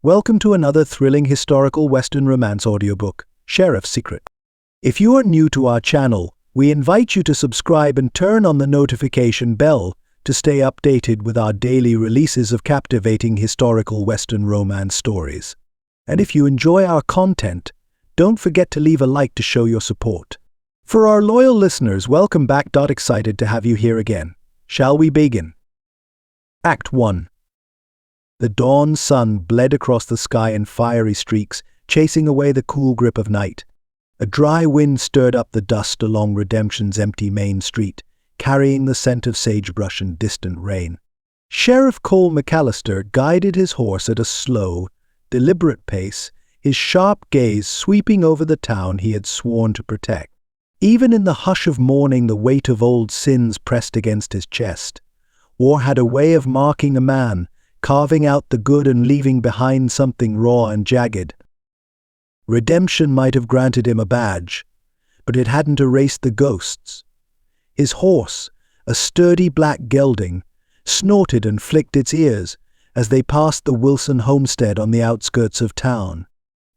Welcome to another thrilling historical Western romance audiobook, Sheriff's Secret. If you are new to our channel, we invite you to subscribe and turn on the notification bell to stay updated with our daily releases of captivating historical Western romance stories. And if you enjoy our content, don't forget to leave a like to show your support. For our loyal listeners, welcome back. Excited to have you here again. Shall we begin? Act 1. The dawn sun bled across the sky in fiery streaks, chasing away the cool grip of night. A dry wind stirred up the dust along Redemption's empty main street, carrying the scent of sagebrush and distant rain. Sheriff Cole McAllister guided his horse at a slow, deliberate pace, his sharp gaze sweeping over the town he had sworn to protect. Even in the hush of morning, the weight of old sins pressed against his chest. War had a way of marking a man, carving out the good and leaving behind something raw and jagged. Redemption might have granted him a badge, but it hadn't erased the ghosts. His horse, a sturdy black gelding, snorted and flicked its ears as they passed the Wilson homestead on the outskirts of town.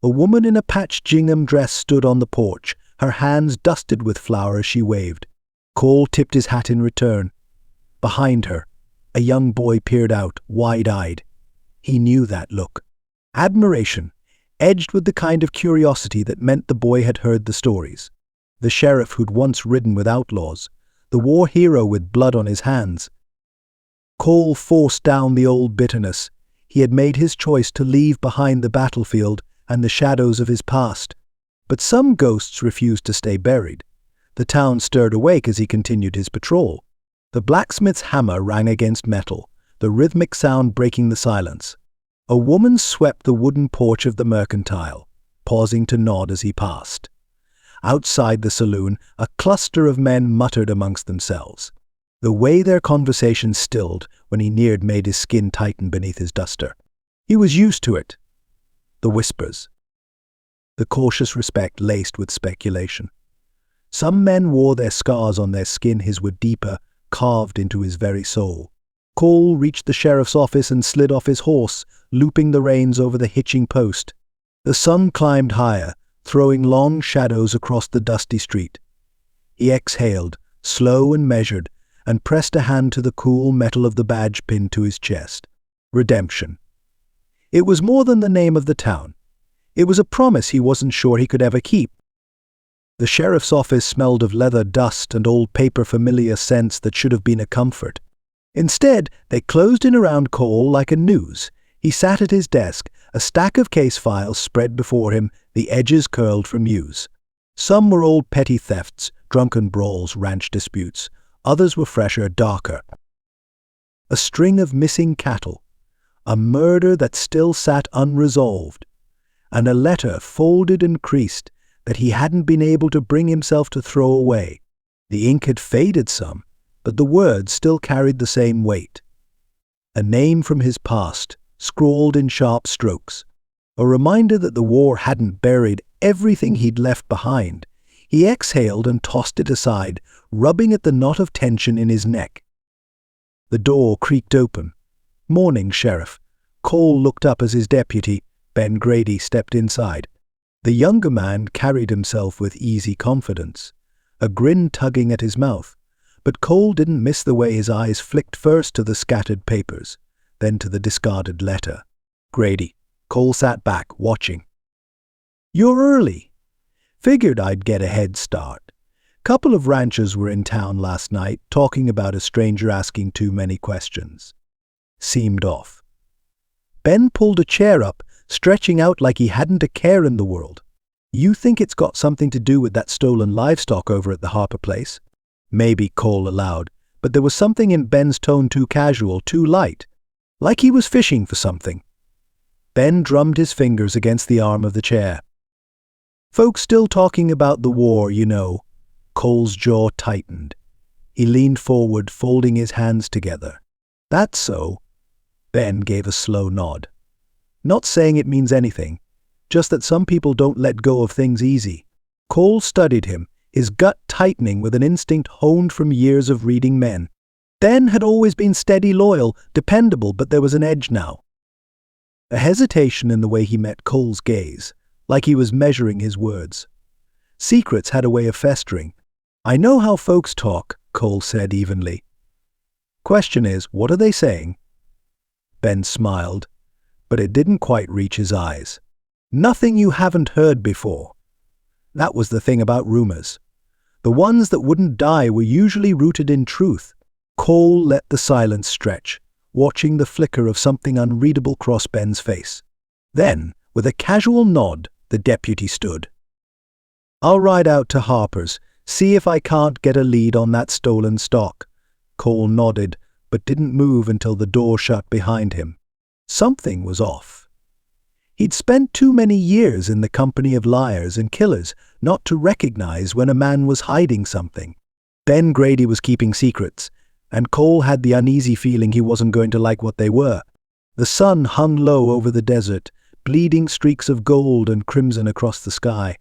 A woman in a patched gingham dress stood on the porch, her hands dusted with flour as she waved. Cole tipped his hat in return. Behind her, a young boy peered out, wide-eyed. He knew that look. Admiration, edged with the kind of curiosity that meant the boy had heard the stories. The sheriff who'd once ridden with outlaws, the war hero with blood on his hands. Cole forced down the old bitterness. He had made his choice to leave behind the battlefield and the shadows of his past. But some ghosts refused to stay buried. The town stirred awake as he continued his patrol. The blacksmith's hammer rang against metal, the rhythmic sound breaking the silence. A woman swept the wooden porch of the mercantile, pausing to nod as he passed. Outside the saloon, a cluster of men muttered amongst themselves. The way their conversation stilled when he neared made his skin tighten beneath his duster. He was used to it. The whispers. The cautious respect laced with speculation. Some men wore their scars on their skin, his were deeper, carved into his very soul. Cole reached the sheriff's office and slid off his horse, looping the reins over the hitching post. The sun climbed higher, throwing long shadows across the dusty street. He exhaled, slow and measured, and pressed a hand to the cool metal of the badge pinned to his chest. Redemption. It was more than the name of the town. It was a promise he wasn't sure he could ever keep. The sheriff's office smelled of leather dust and old paper, familiar scents that should have been a comfort. Instead, they closed in around Cole like a noose. He sat at his desk, a stack of case files spread before him, the edges curled from use. Some were old petty thefts, drunken brawls, ranch disputes. Others were fresher, darker. A string of missing cattle, a murder that still sat unresolved, and a letter folded and creased that he hadn't been able to bring himself to throw away. The ink had faded some, but the words still carried the same weight. A name from his past, scrawled in sharp strokes. A reminder that the war hadn't buried everything he'd left behind. He exhaled and tossed it aside, rubbing at the knot of tension in his neck. The door creaked open. "Morning, Sheriff." Cole looked up as his deputy, Ben Grady, stepped inside. The younger man carried himself with easy confidence, a grin tugging at his mouth, but Cole didn't miss the way his eyes flicked first to the scattered papers, then to the discarded letter. "Grady." Cole sat back, watching. "You're early." "Figured I'd get a head start. Couple of ranchers were in town last night, talking about a stranger asking too many questions." Seemed off. Ben pulled a chair up, stretching out like he hadn't a care in the world. "You think it's got something to do with that stolen livestock over at the Harper place?" "Maybe," Cole allowed, but there was something in Ben's tone too casual, too light, like he was fishing for something. Ben drummed his fingers against the arm of the chair. "Folks still talking about the war, you know." Cole's jaw tightened. He leaned forward, folding his hands together. "That's so." Ben gave a slow nod. "Not saying it means anything, just that some people don't let go of things easy." Cole studied him, his gut tightening with an instinct honed from years of reading men. Ben had always been steady, loyal, dependable, but there was an edge now. a hesitation in the way he met Cole's gaze, like he was measuring his words. Secrets had a way of festering. "I know how folks talk," Cole said evenly. "Question is, what are they saying?" Ben smiled, but it didn't quite reach his eyes. "Nothing you haven't heard before." That was the thing about rumors. The ones that wouldn't die were usually rooted in truth. Cole let the silence stretch, watching the flicker of something unreadable cross Ben's face. Then, with a casual nod, the deputy stood. "I'll ride out to Harper's, see if I can't get a lead on that stolen stock." Cole nodded, but didn't move until the door shut behind him. Something was off. He'd spent too many years in the company of liars and killers not to recognize when a man was hiding something. Ben Grady was keeping secrets, and Cole had the uneasy feeling he wasn't going to like what they were. The sun hung low over the desert, bleeding streaks of gold and crimson across the sky.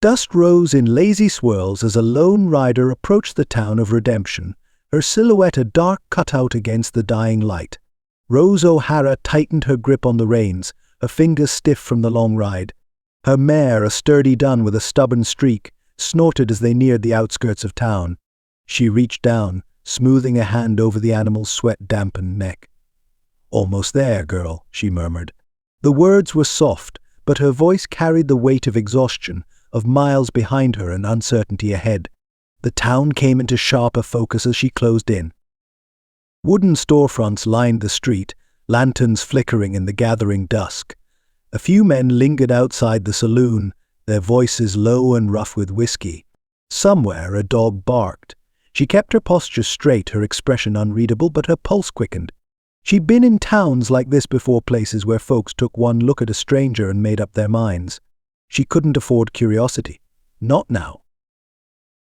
Dust rose in lazy swirls as a lone rider approached the town of Redemption, her silhouette a dark cutout against the dying light. Rose O'Hara tightened her grip on the reins, her fingers stiff from the long ride. Her mare, a sturdy dun with a stubborn streak, snorted as they neared the outskirts of town. She reached down, smoothing a hand over the animal's sweat-dampened neck. "Almost there, girl," she murmured. The words were soft, but her voice carried the weight of exhaustion, of miles behind her and uncertainty ahead. The town came into sharper focus as she closed in. Wooden storefronts lined the street, lanterns flickering in the gathering dusk. A few men lingered outside the saloon, their voices low and rough with whiskey. Somewhere a dog barked. She kept her posture straight, her expression unreadable, but her pulse quickened. She'd been in towns like this before, places where folks took one look at a stranger and made up their minds. She couldn't afford curiosity. Not now.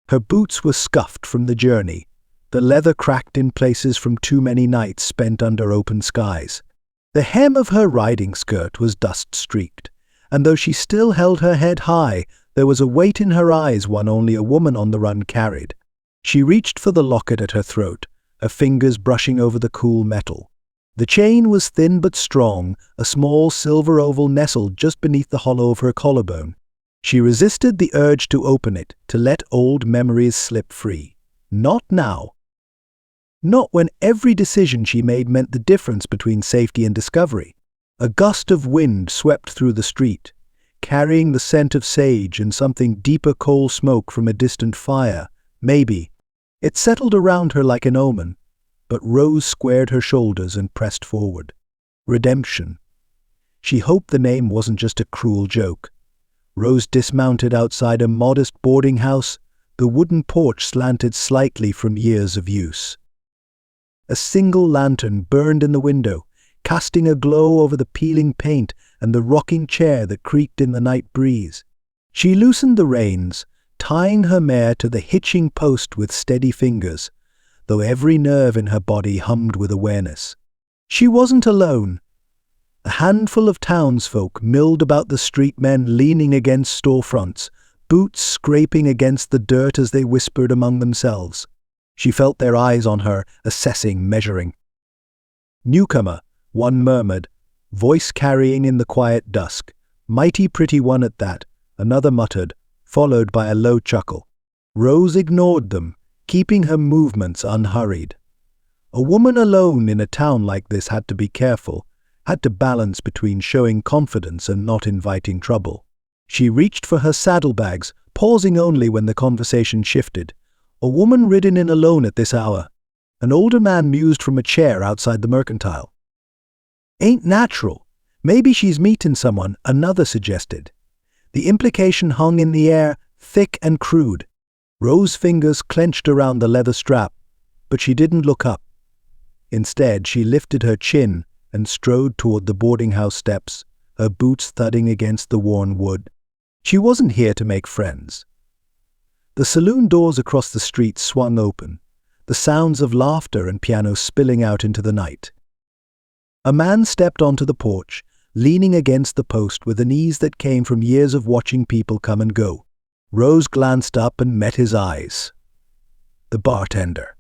Her boots were scuffed from the journey, the leather cracked in places from too many nights spent under open skies. The hem of her riding skirt was dust-streaked, and though she still held her head high, there was a weight in her eyes one only a woman on the run carried. She reached for the locket at her throat, her fingers brushing over the cool metal. The chain was thin but strong, a small silver oval nestled just beneath the hollow of her collarbone. She resisted the urge to open it, to let old memories slip free. Not now. Not when every decision she made meant the difference between safety and discovery. A gust of wind swept through the street, carrying the scent of sage and something deeper coal smoke from a distant fire. Maybe. It settled around her like an omen, but Rose squared her shoulders and pressed forward. Redemption. She hoped the name wasn't just a cruel joke. Rose dismounted outside a modest boarding house, the wooden porch slanted slightly from years of use. A single lantern burned in the window, casting a glow over the peeling paint and the rocking chair that creaked in the night breeze. She loosened the reins, tying her mare to the hitching post with steady fingers, though every nerve in her body hummed with awareness. She wasn't alone. A handful of townsfolk milled about the street, men leaning against storefronts, boots scraping against the dirt as they whispered among themselves. She felt their eyes on her, assessing, measuring. "Newcomer," one murmured, voice carrying in the quiet dusk. "Mighty pretty one at that," another muttered, followed by a low chuckle. Rose ignored them, keeping her movements unhurried. A woman alone in a town like this had to be careful, had to balance between showing confidence and not inviting trouble. She reached for her saddlebags, pausing only when the conversation shifted. A woman ridden in alone at this hour. An older man mused from a chair outside the mercantile. "Ain't natural. Maybe she's meeting someone," another suggested. The implication hung in the air, thick and crude. Rose's fingers clenched around the leather strap, but she didn't look up. Instead, she lifted her chin and strode toward the boarding house steps, her boots thudding against the worn wood. She wasn't here to make friends. The saloon doors across the street swung open, the sounds of laughter and piano spilling out into the night. A man stepped onto the porch, leaning against the post with an ease that came from years of watching people come and go. Rose glanced up and met his eyes. The bartender.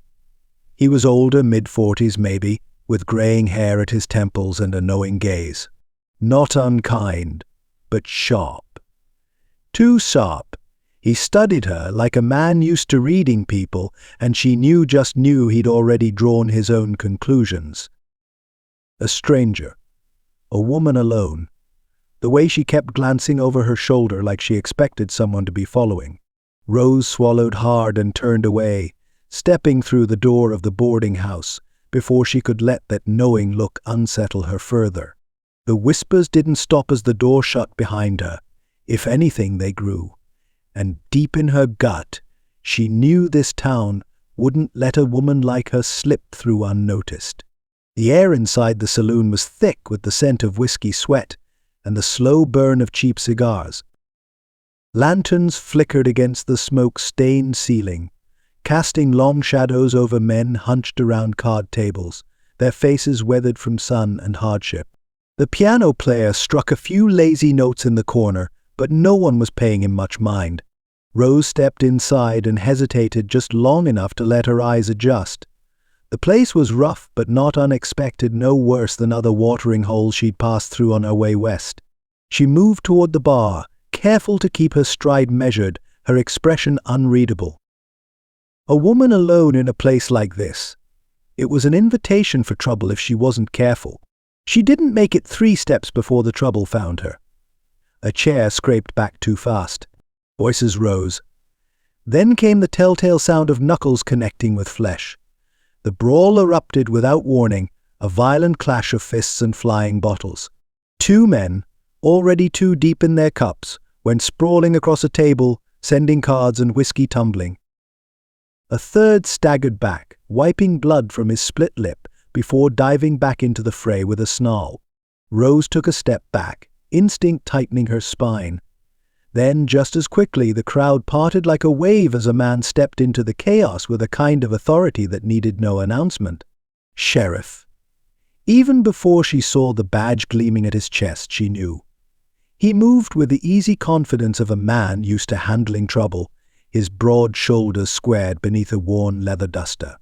He was older, mid-40s maybe, with graying hair at his temples and a knowing gaze. Not unkind, but sharp. Too sharp. He studied her like a man used to reading people, and she knew he'd already drawn his own conclusions. A stranger. A woman alone. The way she kept glancing over her shoulder like she expected someone to be following. Rose swallowed hard and turned away, stepping through the door of the boarding house before she could let that knowing look unsettle her further. The whispers didn't stop as the door shut behind her. If anything, they grew. And deep in her gut, she knew this town wouldn't let a woman like her slip through unnoticed. The air inside the saloon was thick with the scent of whiskey sweat and the slow burn of cheap cigars. Lanterns flickered against the smoke-stained ceiling, casting long shadows over men hunched around card tables, their faces weathered from sun and hardship. The piano player struck a few lazy notes in the corner, but no one was paying him much mind. Rose stepped inside and hesitated just long enough to let her eyes adjust. The place was rough but not unexpected, no worse than other watering holes she'd passed through on her way west. She moved toward the bar, careful to keep her stride measured, her expression unreadable. A woman alone in a place like this. It was an invitation for trouble if she wasn't careful. She didn't make it 3 steps before the trouble found her. A chair scraped back too fast. Voices rose. Then came the telltale sound of knuckles connecting with flesh. The brawl erupted without warning, a violent clash of fists and flying bottles. 2 men, already too deep in their cups, went sprawling across a table, sending cards and whiskey tumbling. A third staggered back, wiping blood from his split lip, before diving back into the fray with a snarl. Rose took a step back, instinct tightening her spine. Then, just as quickly, the crowd parted like a wave as a man stepped into the chaos with a kind of authority that needed no announcement. Sheriff. Even before she saw the badge gleaming at his chest, she knew. He moved with the easy confidence of a man used to handling trouble, his broad shoulders squared beneath a worn leather duster.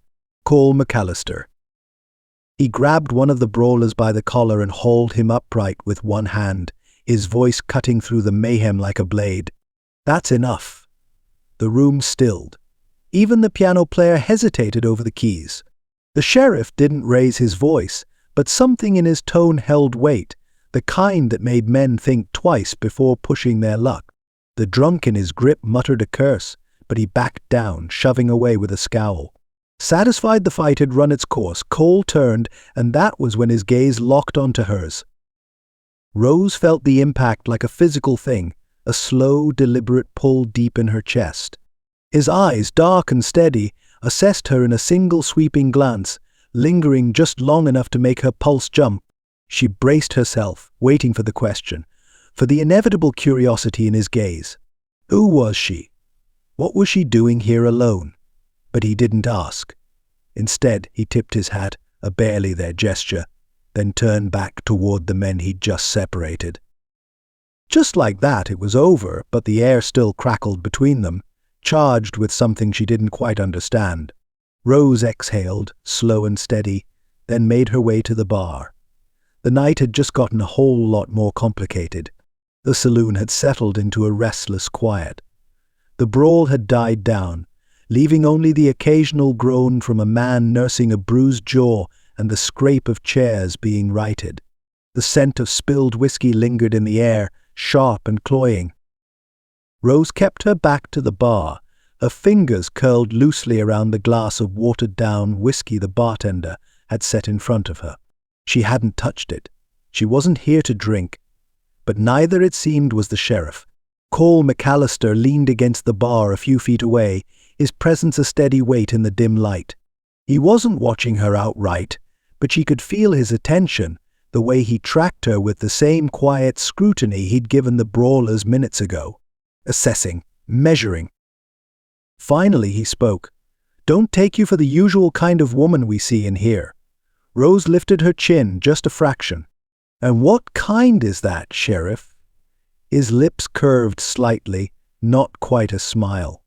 Call McAllister. He grabbed one of the brawlers by the collar and hauled him upright with one hand, his voice cutting through the mayhem like a blade. That's enough. The room stilled. Even the piano player hesitated over the keys. The sheriff didn't raise his voice, but something in his tone held weight, the kind that made men think twice before pushing their luck. The drunk in his grip muttered a curse, but he backed down, shoving away with a scowl. Satisfied the fight had run its course, Cole turned, and that was when his gaze locked onto hers. Rose felt the impact like a physical thing, a slow, deliberate pull deep in her chest. His eyes, dark and steady, assessed her in a single sweeping glance, lingering just long enough to make her pulse jump. She braced herself, waiting for the question, for the inevitable curiosity in his gaze. Who was she? What was she doing here alone? But he didn't ask. Instead, he tipped his hat, a barely there gesture, then turned back toward the men he'd just separated. Just like that, it was over, but the air still crackled between them, charged with something she didn't quite understand. Rose exhaled, slow and steady, then made her way to the bar. The night had just gotten a whole lot more complicated. The saloon had settled into a restless quiet. The brawl had died down, leaving only the occasional groan from a man nursing a bruised jaw and the scrape of chairs being righted. The scent of spilled whiskey lingered in the air, sharp and cloying. Rose kept her back to the bar, her fingers curled loosely around the glass of watered-down whiskey the bartender had set in front of her. She hadn't touched it. She wasn't here to drink. But neither, it seemed, was the sheriff. Cole McAllister leaned against the bar a few feet away, his presence a steady weight in the dim light. He wasn't watching her outright, but she could feel his attention, the way he tracked her with the same quiet scrutiny he'd given the brawlers minutes ago. Assessing, measuring. Finally he spoke. "Don't take you for the usual kind of woman we see in here." Rose lifted her chin just a fraction. "And what kind is that, Sheriff?" His lips curved slightly, not quite a smile.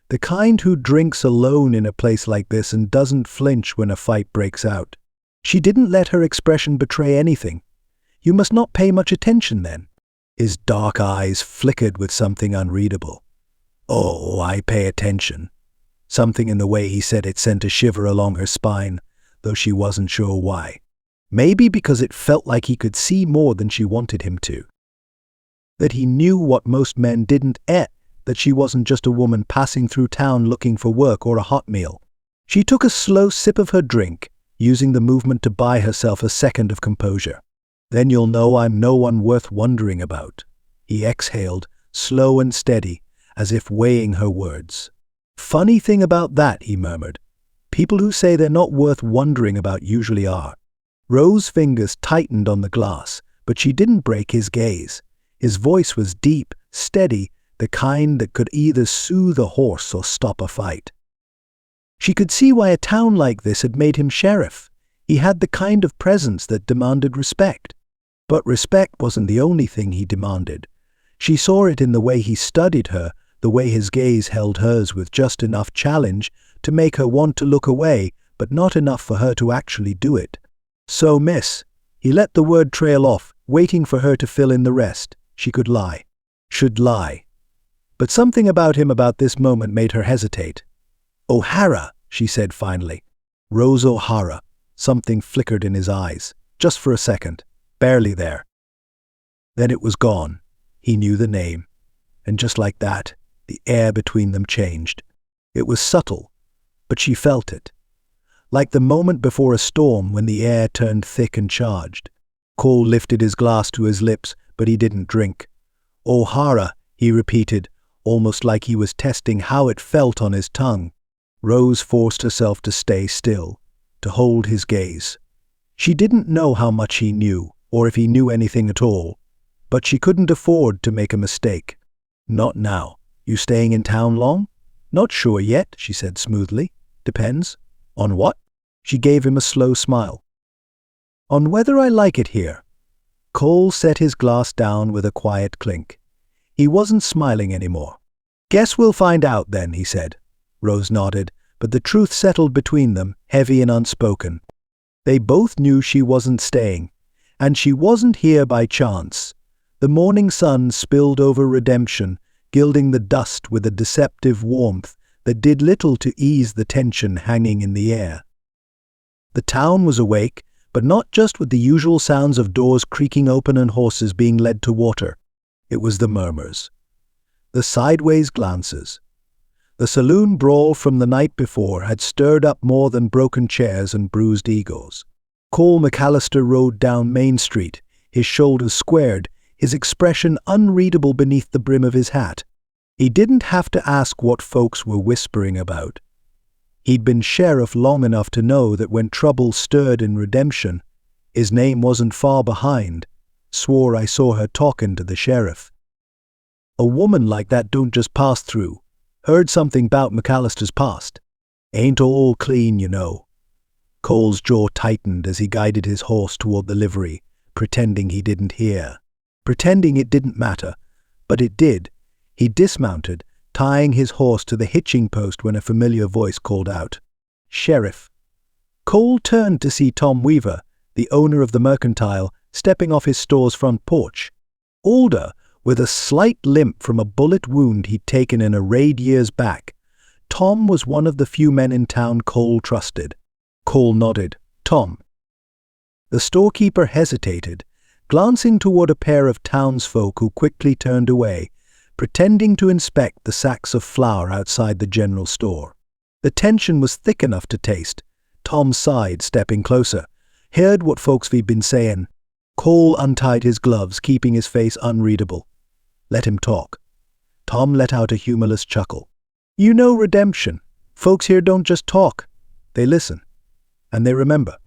The kind who drinks alone in a place like this and doesn't flinch when a fight breaks out. She didn't let her expression betray anything. You must not pay much attention then." His dark eyes flickered with something unreadable. "Oh, I pay attention." Something in the way he said it sent a shiver along her spine, though she wasn't sure why. Maybe because it felt like he could see more than she wanted him to. That he knew what most men didn't, that she wasn't just a woman passing through town looking for work or a hot meal. She took a slow sip of her drink, using the movement to buy herself a second of composure. "Then you'll know I'm no one worth wondering about." He exhaled, slow and steady, as if weighing her words. "Funny thing about that," he murmured. "People who say they're not worth wondering about usually are." Rose's fingers tightened on the glass, but she didn't break his gaze. His voice was deep, steady, the kind that could either soothe a horse or stop a fight. She could see why a town like this had made him sheriff. He had the kind of presence that demanded respect. But respect wasn't the only thing he demanded. She saw it in the way he studied her, the way his gaze held hers with just enough challenge to make her want to look away, but not enough for her to actually do it. "So, miss," he let the word trail off, waiting for her to fill in the rest. She could lie. Should lie. But something about him about this moment made her hesitate. "O'Hara," she said finally. "Rose O'Hara." Something flickered in his eyes, just for a second, barely there. Then it was gone. He knew the name. And just like that, the air between them changed. It was subtle, but she felt it. Like the moment before a storm when the air turned thick and charged. Cole lifted his glass to his lips, but he didn't drink. "O'Hara," he repeated, almost like he was testing how it felt on his tongue. Rose forced herself to stay still, to hold his gaze. She didn't know how much he knew, or if he knew anything at all, but she couldn't afford to make a mistake. "Not now. You staying in town long?" "Not sure yet," she said smoothly. "Depends." "On what?" She gave him a slow smile. "On whether I like it here." Cole set his glass down with a quiet clink. He wasn't smiling anymore. "Guess we'll find out then," he said. Rose nodded, but the truth settled between them, heavy and unspoken. They both knew she wasn't staying, and she wasn't here by chance. The morning sun spilled over redemption, gilding the dust with a deceptive warmth that did little to ease the tension hanging in the air. The town was awake, but not just with the usual sounds of doors creaking open and horses being led to water. It was the murmurs, the sideways glances. The saloon brawl from the night before had stirred up more than broken chairs and bruised egos. Cole McAllister rode down Main Street, his shoulders squared, his expression unreadable beneath the brim of his hat. He didn't have to ask what folks were whispering about. He'd been sheriff long enough to know that when trouble stirred in redemption, his name wasn't far behind. Swore I saw her talking to the sheriff. A woman like that don't just pass through. Heard something 'bout McAllister's past. Ain't all clean, you know. Cole's jaw tightened as he guided his horse toward the livery, pretending he didn't hear. Pretending it didn't matter, but it did. He dismounted, tying his horse to the hitching post when a familiar voice called out, "Sheriff." Cole turned to see Tom Weaver, the owner of the mercantile, stepping off his store's front porch. Older, with a slight limp from a bullet wound he'd taken in a raid years back, Tom was one of the few men in town Cole trusted. Cole nodded. "Tom." The storekeeper hesitated, glancing toward a pair of townsfolk who quickly turned away, pretending to inspect the sacks of flour outside the general store. The tension was thick enough to taste. Tom sighed, stepping closer. "Heard what folks we've been saying." Cole untied his gloves, keeping his face unreadable. "Let him talk." Tom let out a humorless chuckle. "You know redemption. Folks here don't just talk. They listen. And they remember."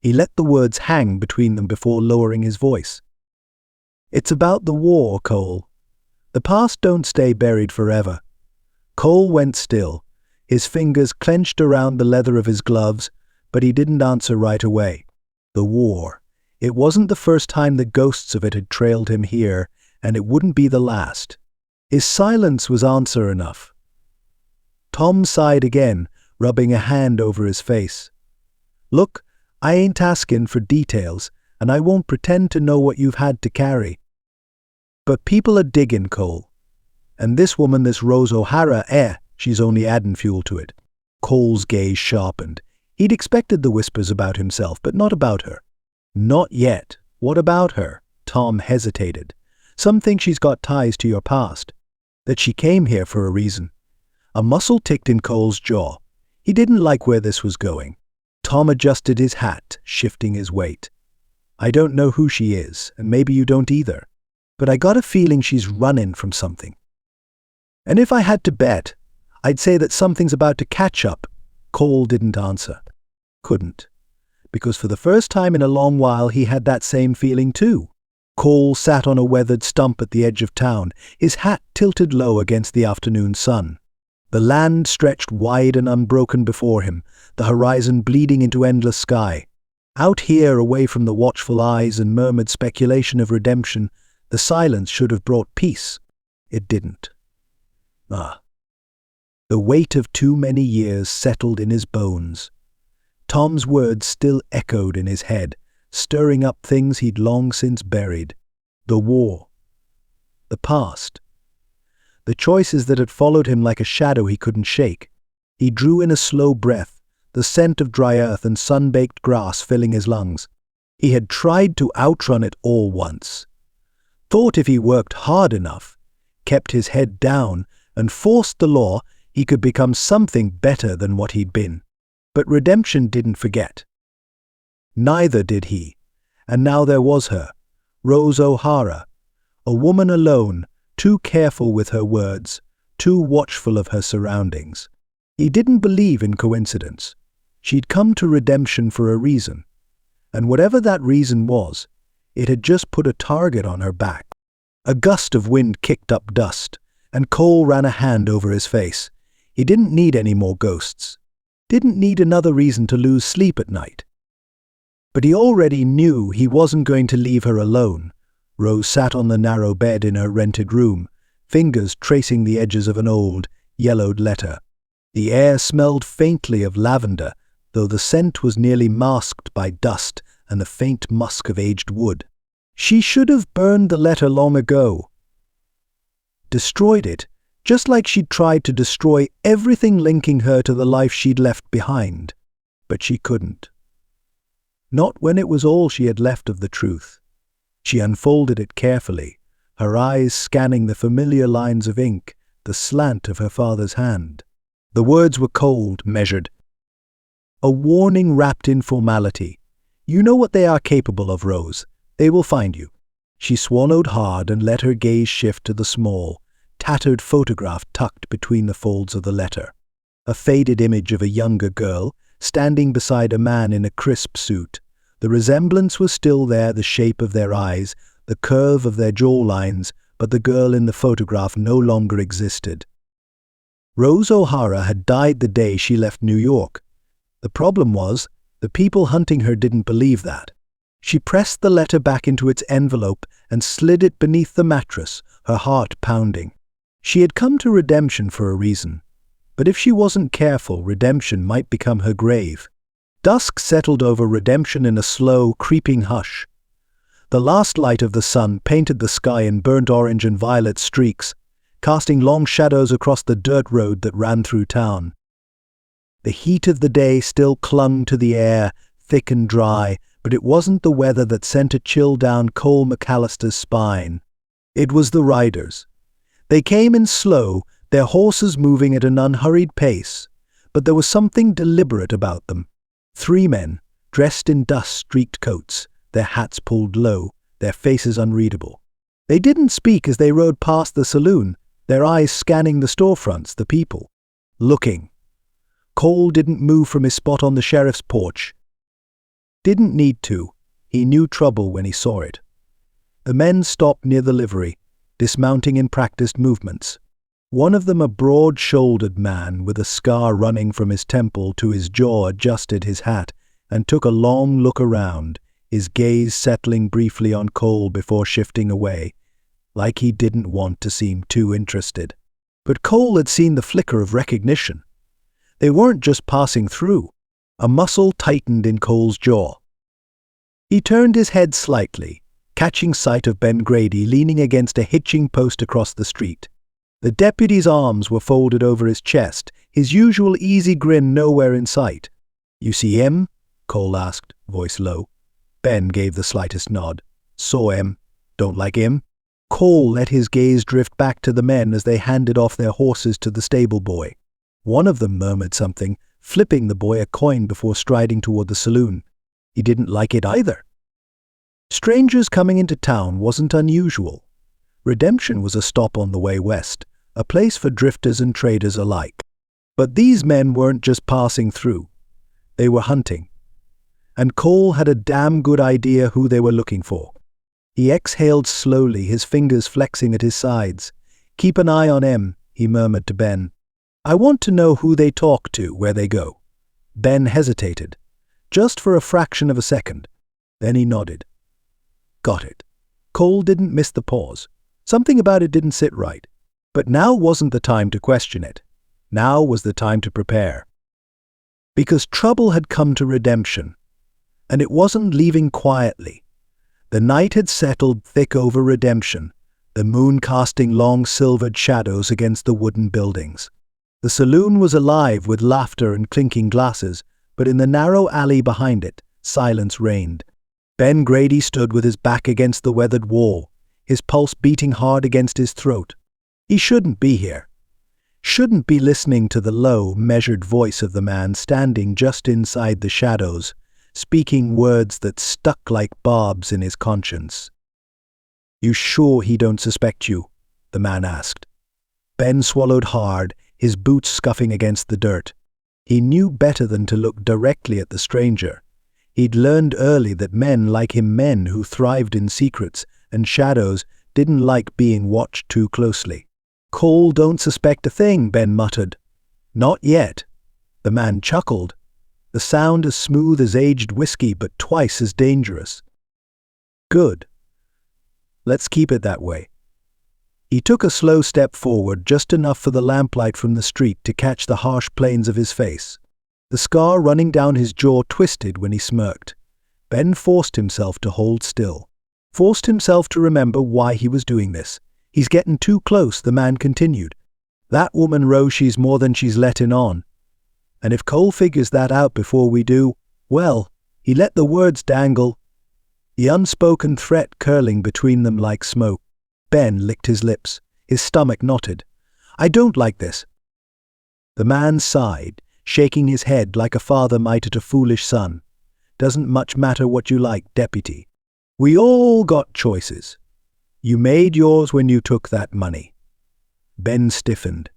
He let the words hang between them before lowering his voice. "It's about the war, Cole. The past don't stay buried forever." Cole went still, his fingers clenched around the leather of his gloves, but he didn't answer right away. The war. It wasn't the first time the ghosts of it had trailed him here, and it wouldn't be the last. His silence was answer enough. Tom sighed again, rubbing a hand over his face. "Look, I ain't asking for details. and I won't pretend to know what you've had to carry. But people are digging, Cole. And this woman, this Rose O'Hara, she's only adding fuel to it. Cole's gaze sharpened. He'd expected the whispers about himself, but not about her. Not yet. What about her? Tom hesitated. Some think she's got ties to your past. That she came here for a reason. A muscle ticked in Cole's jaw. He didn't like where this was going. Tom adjusted his hat, shifting his weight. I don't know who she is, and maybe you don't either. But I got a feeling she's running from something. And if I had to bet, I'd say that something's about to catch up. Cole didn't answer. Couldn't. Because for the first time in a long while he had that same feeling too. Cole sat on a weathered stump at the edge of town, his hat tilted low against the afternoon sun. The land stretched wide and unbroken before him, the horizon bleeding into endless sky. Out here, away from the watchful eyes and murmured speculation of redemption, the silence should have brought peace. It didn't. The weight of too many years settled in his bones. Tom's words still echoed in his head, stirring up things he'd long since buried. The war. The past. The choices that had followed him like a shadow he couldn't shake. He drew in a slow breath, the scent of dry earth and sun-baked grass filling his lungs. He had tried to outrun it all once. Thought if he worked hard enough, kept his head down, and forced the law, he could become something better than what he'd been. But redemption didn't forget. Neither did he. And now there was her, Rose O'Hara, a woman alone, too careful with her words, too watchful of her surroundings. He didn't believe in coincidence. She'd come to redemption for a reason. And whatever that reason was, it had just put a target on her back. A gust of wind kicked up dust, and Cole ran a hand over his face. He didn't need any more ghosts. Didn't need another reason to lose sleep at night. But he already knew he wasn't going to leave her alone. Rose sat on the narrow bed in her rented room, fingers tracing the edges of an old, yellowed letter. The air smelled faintly of lavender, though the scent was nearly masked by dust and the faint musk of aged wood. She should have burned the letter long ago. Destroyed it, just like she'd tried to destroy everything linking her to the life she'd left behind. But she couldn't. Not when it was all she had left of the truth. She unfolded it carefully, her eyes scanning the familiar lines of ink, the slant of her father's hand. The words were cold, measured. A warning wrapped in formality. You know what they are capable of, Rose. They will find you. She swallowed hard and let her gaze shift to the small, tattered photograph tucked between the folds of the letter. A faded image of a younger girl, standing beside a man in a crisp suit. The resemblance was still there, the shape of their eyes, the curve of their jawlines, but the girl in the photograph no longer existed. Rose O'Hara had died the day she left New York. The problem was, the people hunting her didn't believe that. She pressed the letter back into its envelope and slid it beneath the mattress, her heart pounding. She had come to redemption for a reason. But if she wasn't careful, redemption might become her grave. Dusk settled over redemption in a slow, creeping hush. The last light of the sun painted the sky in burnt orange and violet streaks, casting long shadows across the dirt road that ran through town. The heat of the day still clung to the air, thick and dry, but it wasn't the weather that sent a chill down Cole McAllister's spine. It was the riders. They came in slow, their horses moving at an unhurried pace, but there was something deliberate about them. 3 men, dressed in dust-streaked coats, their hats pulled low, their faces unreadable. They didn't speak as they rode past the saloon, their eyes scanning the storefronts, the people. Looking. Cole didn't move from his spot on the sheriff's porch. Didn't need to. He knew trouble when he saw it. The men stopped near the livery, dismounting in practiced movements. One of them, a broad-shouldered man with a scar running from his temple to his jaw, adjusted his hat and took a long look around, his gaze settling briefly on Cole before shifting away, like he didn't want to seem too interested. But Cole had seen the flicker of recognition. They weren't just passing through. A muscle tightened in Cole's jaw. He turned his head slightly, catching sight of Ben Grady leaning against a hitching post across the street. The deputy's arms were folded over his chest, his usual easy grin nowhere in sight. "You see him?" Cole asked, voice low. Ben gave the slightest nod. "Saw him. Don't like him?" Cole let his gaze drift back to the men as they handed off their horses to the stable boy. One of them murmured something, flipping the boy a coin before striding toward the saloon. He didn't like it either. Strangers coming into town wasn't unusual. Redemption was a stop on the way west, a place for drifters and traders alike. But these men weren't just passing through. They were hunting. And Cole had a damn good idea who they were looking for. He exhaled slowly, his fingers flexing at his sides. "Keep an eye on him," he murmured to Ben. "I want to know who they talk to, where they go." Ben hesitated, just for a fraction of a second. Then he nodded. Got it. Cole didn't miss the pause. Something about it didn't sit right. But now wasn't the time to question it. Now was the time to prepare. Because trouble had come to Redemption. And it wasn't leaving quietly. The night had settled thick over Redemption, the moon casting long silvered shadows against the wooden buildings. The saloon was alive with laughter and clinking glasses, but in the narrow alley behind it, silence reigned. Ben Grady stood with his back against the weathered wall, his pulse beating hard against his throat. He shouldn't be here. Shouldn't be listening to the low, measured voice of the man standing just inside the shadows, speaking words that stuck like barbs in his conscience. "You sure he don't suspect you?" the man asked. Ben swallowed hard, his boots scuffing against the dirt. He knew better than to look directly at the stranger. He'd learned early that men like him, men who thrived in secrets and shadows, didn't like being watched too closely. "Cole don't suspect a thing," Ben muttered. "Not yet." The man chuckled. The sound as smooth as aged whiskey, but twice as dangerous. "Good. Let's keep it that way." He took a slow step forward, just enough for the lamplight from the street to catch the harsh planes of his face. The scar running down his jaw twisted when he smirked. Ben forced himself to hold still. Forced himself to remember why he was doing this. "He's getting too close," the man continued. "That woman knows she's more than she's letting on. And if Cole figures that out before we do, well," he let the words dangle, the unspoken threat curling between them like smoke. Ben licked his lips, his stomach knotted. "I don't like this." The man sighed, shaking his head like a father might at a foolish son. "Doesn't much matter what you like, deputy. We all got choices. You made yours when you took that money." Ben stiffened.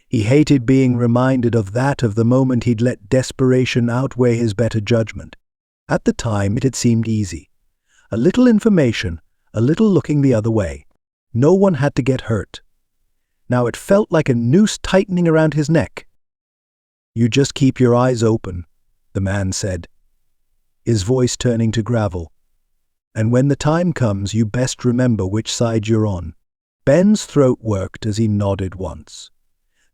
He hated being reminded of the moment he'd let desperation outweigh his better judgment. At the time it had seemed easy. A little information, a little looking the other way. No one had to get hurt. Now it felt like a noose tightening around his neck. "You just keep your eyes open," the man said, his voice turning to gravel. "And when the time comes, you best remember which side you're on." Ben's throat worked as he nodded once.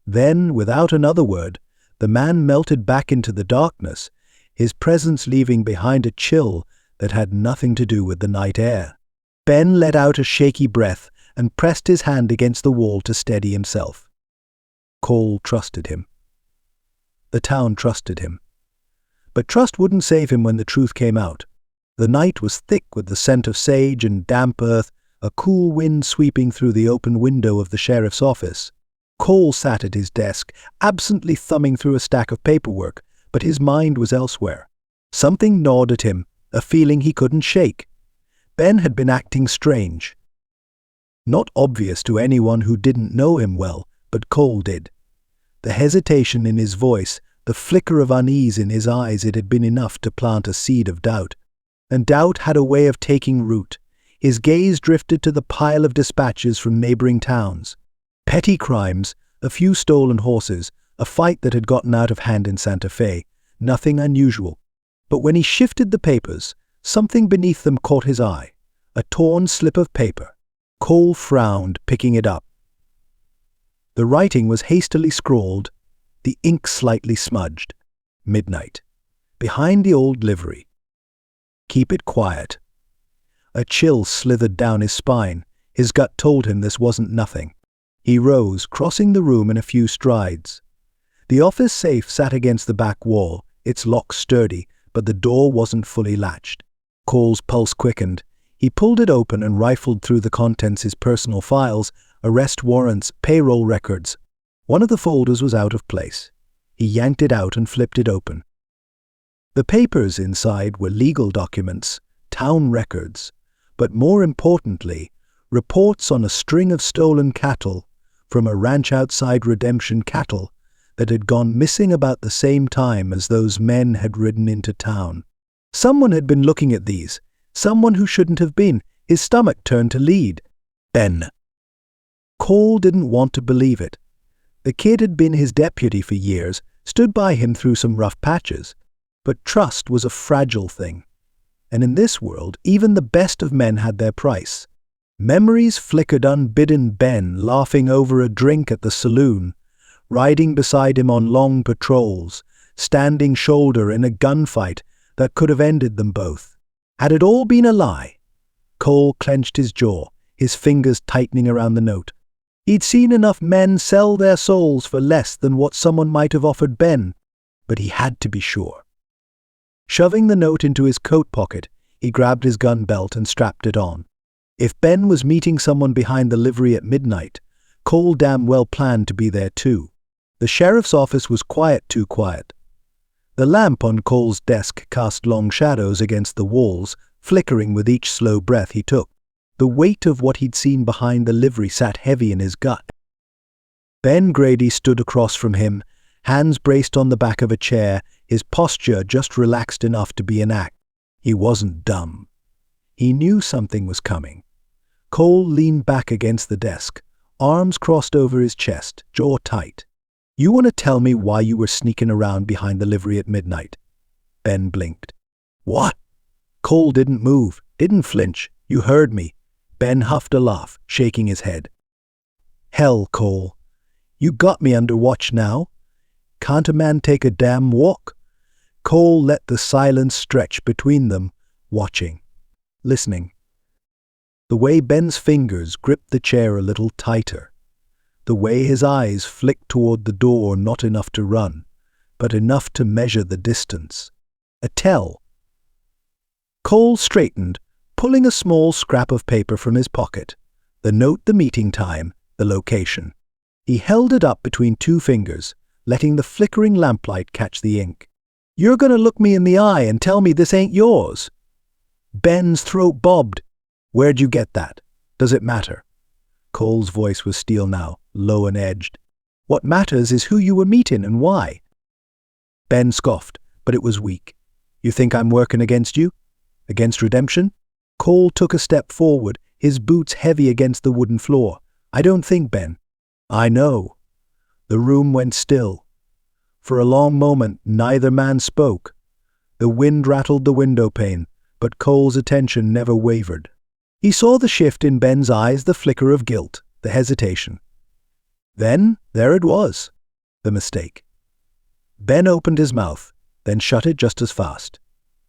Then, without another word, the man melted back into the darkness, his presence leaving behind a chill that had nothing to do with the night air. Ben let out a shaky breath and pressed his hand against the wall to steady himself. Cole trusted him. The town trusted him. But trust wouldn't save him when the truth came out. The night was thick with the scent of sage and damp earth, a cool wind sweeping through the open window of the sheriff's office. Cole sat at his desk, absently thumbing through a stack of paperwork, but his mind was elsewhere. Something gnawed at him, a feeling he couldn't shake. Ben had been acting strange. Not obvious to anyone who didn't know him well, but Cole did. The hesitation in his voice, the flicker of unease in his eyes, it had been enough to plant a seed of doubt. And doubt had a way of taking root. His gaze drifted to the pile of dispatches from neighboring towns. Petty crimes, a few stolen horses, a fight that had gotten out of hand in Santa Fe, nothing unusual. But when he shifted the papers, something beneath them caught his eye, a torn slip of paper. Cole frowned, picking it up. The writing was hastily scrawled, the ink slightly smudged. Midnight. Behind the old livery. Keep it quiet. A chill slithered down his spine. His gut told him this wasn't nothing. He rose, crossing the room in a few strides. The office safe sat against the back wall, its lock sturdy, but the door wasn't fully latched. Cole's pulse quickened. He pulled it open and rifled through the contents: his personal files, arrest warrants, payroll records. One of the folders was out of place. He yanked it out and flipped it open. The papers inside were legal documents, town records, but more importantly, reports on a string of stolen cattle from a ranch outside Redemption Cattle that had gone missing about the same time as those men had ridden into town. Someone had been looking at these, someone who shouldn't have been. His stomach turned to lead. Ben. Cole didn't want to believe it. The kid had been his deputy for years, stood by him through some rough patches. But trust was a fragile thing. And in this world, even the best of men had their price. Memories flickered unbidden: Ben laughing over a drink at the saloon, riding beside him on long patrols, standing shoulder in a gunfight that could have ended them both. Had it all been a lie? Cole clenched his jaw, his fingers tightening around the note. He'd seen enough men sell their souls for less than what someone might have offered Ben, but he had to be sure. Shoving the note into his coat pocket, he grabbed his gun belt and strapped it on. If Ben was meeting someone behind the livery at midnight, Cole damn well planned to be there too. The sheriff's office was quiet, too quiet. The lamp on Cole's desk cast long shadows against the walls, flickering with each slow breath he took. The weight of what he'd seen behind the livery sat heavy in his gut. Ben Grady stood across from him, hands braced on the back of a chair, his posture just relaxed enough to be an act. He wasn't dumb. He knew something was coming. Cole leaned back against the desk, arms crossed over his chest, jaw tight. You want to tell me why you were sneaking around behind the livery at midnight? Ben blinked. What? Cole didn't move, didn't flinch. You heard me. Ben huffed a laugh, shaking his head. Hell, Cole. You got me under watch now. Can't a man take a damn walk? Cole let the silence stretch between them, watching, listening. The way Ben's fingers gripped the chair a little tighter. The way his eyes flicked toward the door, not enough to run, but enough to measure the distance. A tell. Cole straightened, pulling a small scrap of paper from his pocket. The note, the meeting time, the location. He held it up between two fingers, letting the flickering lamplight catch the ink. You're gonna look me in the eye and tell me this ain't yours? Ben's throat bobbed. Where'd you get that? Does it matter? Cole's voice was steel now, low and edged. What matters is who you were meeting and why. Ben scoffed, but it was weak. You think I'm working against you? Against Redemption? Cole took a step forward, his boots heavy against the wooden floor. I don't think, Ben. I know. The room went still. For a long moment, neither man spoke. The wind rattled the window pane, but Cole's attention never wavered. He saw the shift in Ben's eyes, the flicker of guilt, the hesitation. Then, there it was, the mistake. Ben opened his mouth, then shut it just as fast.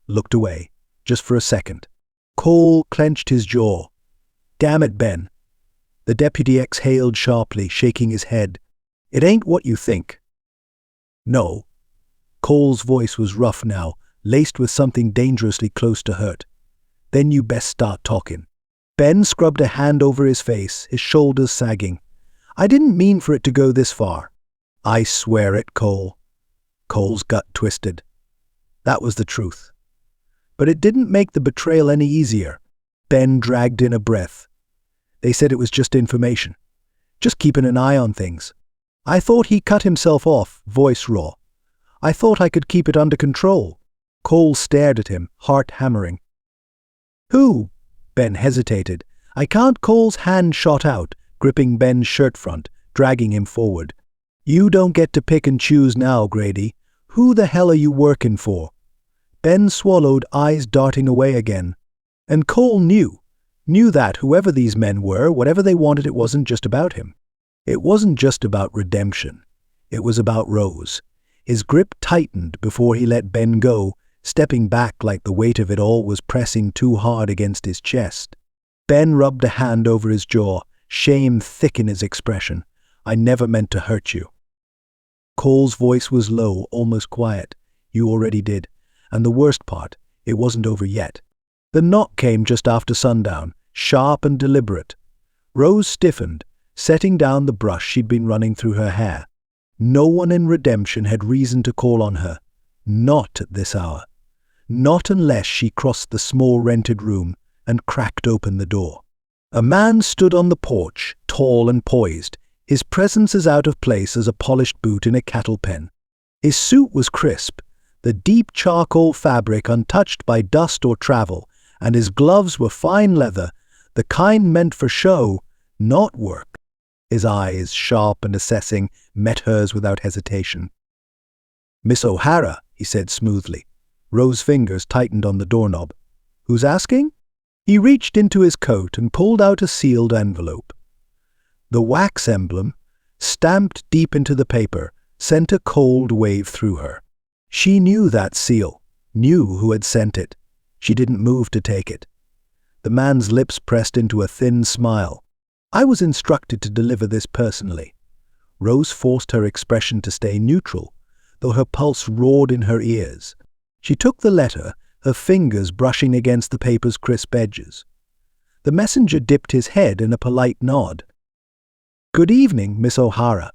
Looked away, just for a second. Cole clenched his jaw. Damn it, Ben. The deputy exhaled sharply, shaking his head. It ain't what you think. No. Cole's voice was rough now, laced with something dangerously close to hurt. Then you best start talking. Ben scrubbed a hand over his face, his shoulders sagging. I didn't mean for it to go this far. I swear it, Cole. Cole's gut twisted. That was the truth. But it didn't make the betrayal any easier. Ben dragged in a breath. They said it was just information. Just keeping an eye on things. I thought he cut himself off, voice raw. I thought I could keep it under control. Cole stared at him, heart hammering. Who? Ben hesitated. I can't. Cole's hand shot out, gripping Ben's shirt front, dragging him forward. You don't get to pick and choose now, Grady. Who the hell are you working for? Ben swallowed, eyes darting away again. And Cole knew that whoever these men were, whatever they wanted, it wasn't just about him. It wasn't just about redemption. It was about Rose. His grip tightened before he let Ben go, stepping back like the weight of it all was pressing too hard against his chest. Ben rubbed a hand over his jaw, shame thick in his expression. "I never meant to hurt you." Cole's voice was low, almost quiet. "You already did. And the worst part, it wasn't over yet." The knock came just after sundown, sharp and deliberate. Rose stiffened, setting down the brush she'd been running through her hair. No one in Redemption had reason to call on her. Not at this hour. Not unless she crossed the small rented room and cracked open the door. A man stood on the porch, tall and poised, his presence as out of place as a polished boot in a cattle pen. His suit was crisp, the deep charcoal fabric untouched by dust or travel, and his gloves were fine leather, the kind meant for show, not work. His eyes, sharp and assessing, met hers without hesitation. "Miss O'Hara," he said smoothly. Rose's fingers tightened on the doorknob. "Who's asking?" He reached into his coat and pulled out a sealed envelope. The wax emblem, stamped deep into the paper, sent a cold wave through her. She knew that seal, knew who had sent it. She didn't move to take it. The man's lips pressed into a thin smile. "I was instructed to deliver this personally." Rose forced her expression to stay neutral, though her pulse roared in her ears. She took the letter, her fingers brushing against the paper's crisp edges. The messenger dipped his head in a polite nod. "Good evening, Miss O'Hara."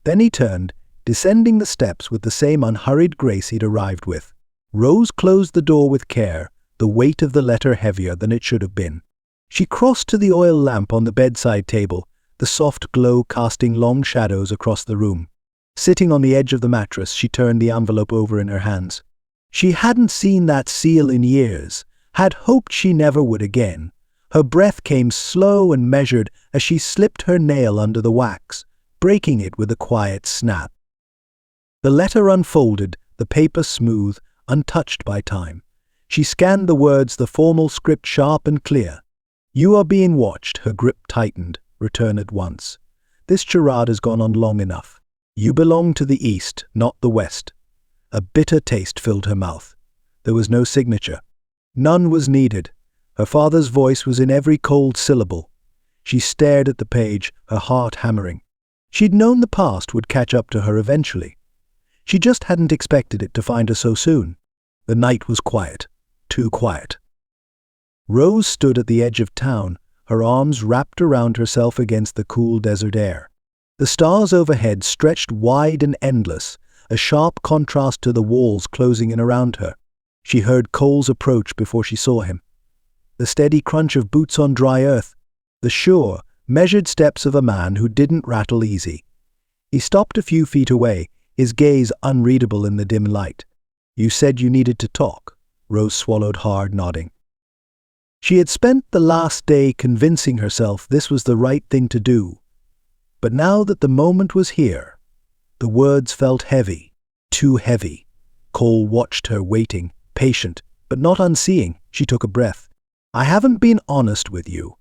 Then he turned, descending the steps with the same unhurried grace he'd arrived with. Rose closed the door with care, the weight of the letter heavier than it should have been. She crossed to the oil lamp on the bedside table, the soft glow casting long shadows across the room. Sitting on the edge of the mattress, she turned the envelope over in her hands. She hadn't seen that seal in years, had hoped she never would again. Her breath came slow and measured as she slipped her nail under the wax, breaking it with a quiet snap. The letter unfolded, the paper smooth, untouched by time. She scanned the words, the formal script sharp and clear. "You are being watched," her grip tightened. "Return at once. This charade has gone on long enough. You belong to the East, not the West." A bitter taste filled her mouth. There was no signature. None was needed. Her father's voice was in every cold syllable. She stared at the page, her heart hammering. She'd known the past would catch up to her eventually. She just hadn't expected it to find her so soon. The night was quiet. Too quiet. Rose stood at the edge of town, her arms wrapped around herself against the cool desert air. The stars overhead stretched wide and endless, a sharp contrast to the walls closing in around her. She heard Cole's approach before she saw him. The steady crunch of boots on dry earth, the sure, measured steps of a man who didn't rattle easy. He stopped a few feet away, his gaze unreadable in the dim light. "You said you needed to talk." Rose swallowed hard, nodding. She had spent the last day convincing herself this was the right thing to do. But now that the moment was here, the words felt heavy, too heavy. Cole watched her, waiting, patient, but not unseeing. She took a breath. "I haven't been honest with you."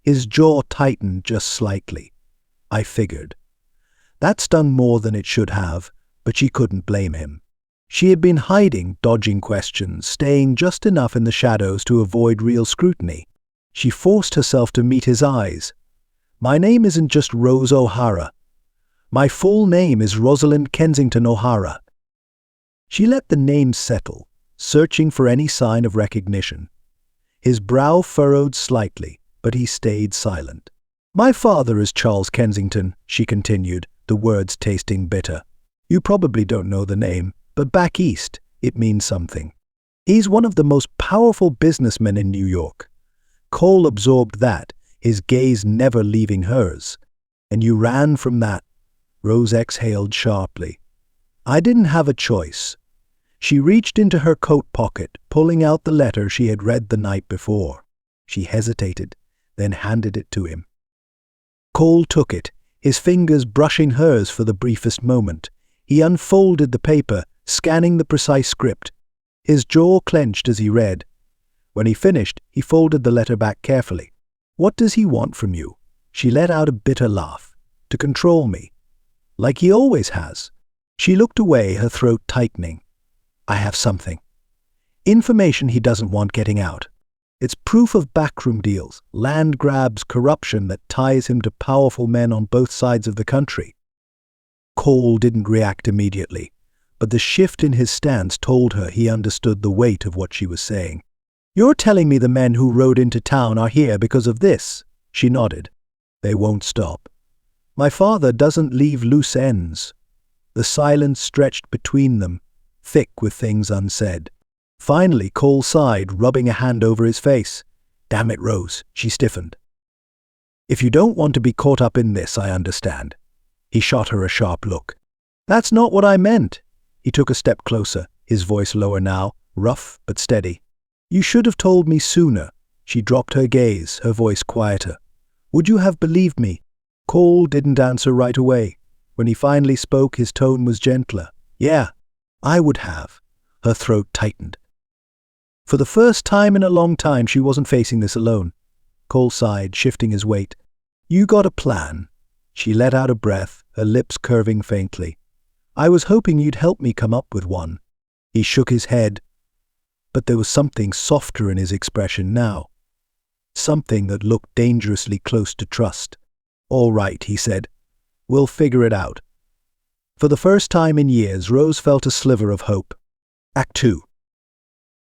His jaw tightened just slightly. "I figured." That stung more than it should have, but she couldn't blame him. She had been hiding, dodging questions, staying just enough in the shadows to avoid real scrutiny. She forced herself to meet his eyes. "My name isn't just Rose O'Hara. My full name is Rosalind Kensington O'Hara." She let the name settle, searching for any sign of recognition. His brow furrowed slightly, but he stayed silent. "My father is Charles Kensington," she continued, the words tasting bitter. "You probably don't know the name, but back east, it means something. He's one of the most powerful businessmen in New York." Cole absorbed that, his gaze never leaving hers. "And you ran from that?" Rose exhaled sharply. "I didn't have a choice." She reached into her coat pocket, pulling out the letter she had read the night before. She hesitated, then handed it to him. Cole took it, his fingers brushing hers for the briefest moment. He unfolded the paper, scanning the precise script. His jaw clenched as he read. When he finished, he folded the letter back carefully. "What does he want from you?" She let out a bitter laugh. "To control me. Like he always has." She looked away, her throat tightening. "I have something." Information he doesn't want getting out. It's proof of backroom deals, land grabs, corruption that ties him to powerful men on both sides of the country. Cole didn't react immediately, but the shift in his stance told her he understood the weight of what she was saying. "You're telling me the men who rode into town are here because of this?" She nodded. "They won't stop. My father doesn't leave loose ends." The silence stretched between them, thick with things unsaid. Finally, Cole sighed, rubbing a hand over his face. "Damn it, Rose," she stiffened. "If you don't want to be caught up in this, I understand." He shot her a sharp look. "That's not what I meant." He took a step closer, his voice lower now, rough but steady. "You should have told me sooner." She dropped her gaze, her voice quieter. "Would you have believed me?" Cole didn't answer right away. When he finally spoke, his tone was gentler. "Yeah, I would have." Her throat tightened. For the first time in a long time, she wasn't facing this alone. Cole sighed, shifting his weight. "You got a plan." She let out a breath, her lips curving faintly. "I was hoping you'd help me come up with one." He shook his head, but there was something softer in his expression now. Something that looked dangerously close to trust. "All right," he said. "We'll figure it out." For the first time in years, Rose felt a sliver of hope. Act 2.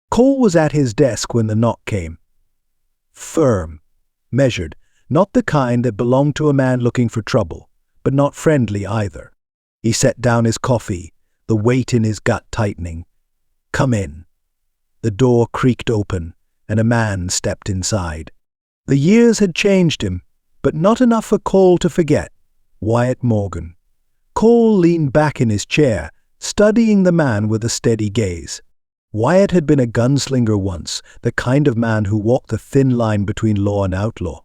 Cole was at his desk when the knock came. Firm, measured, not the kind that belonged to a man looking for trouble, but not friendly either. He set down his coffee, the weight in his gut tightening. "Come in." The door creaked open, and a man stepped inside. The years had changed him, but not enough for Cole to forget. Wyatt Morgan. Cole leaned back in his chair, studying the man with a steady gaze. Wyatt had been a gunslinger once, the kind of man who walked the thin line between law and outlaw.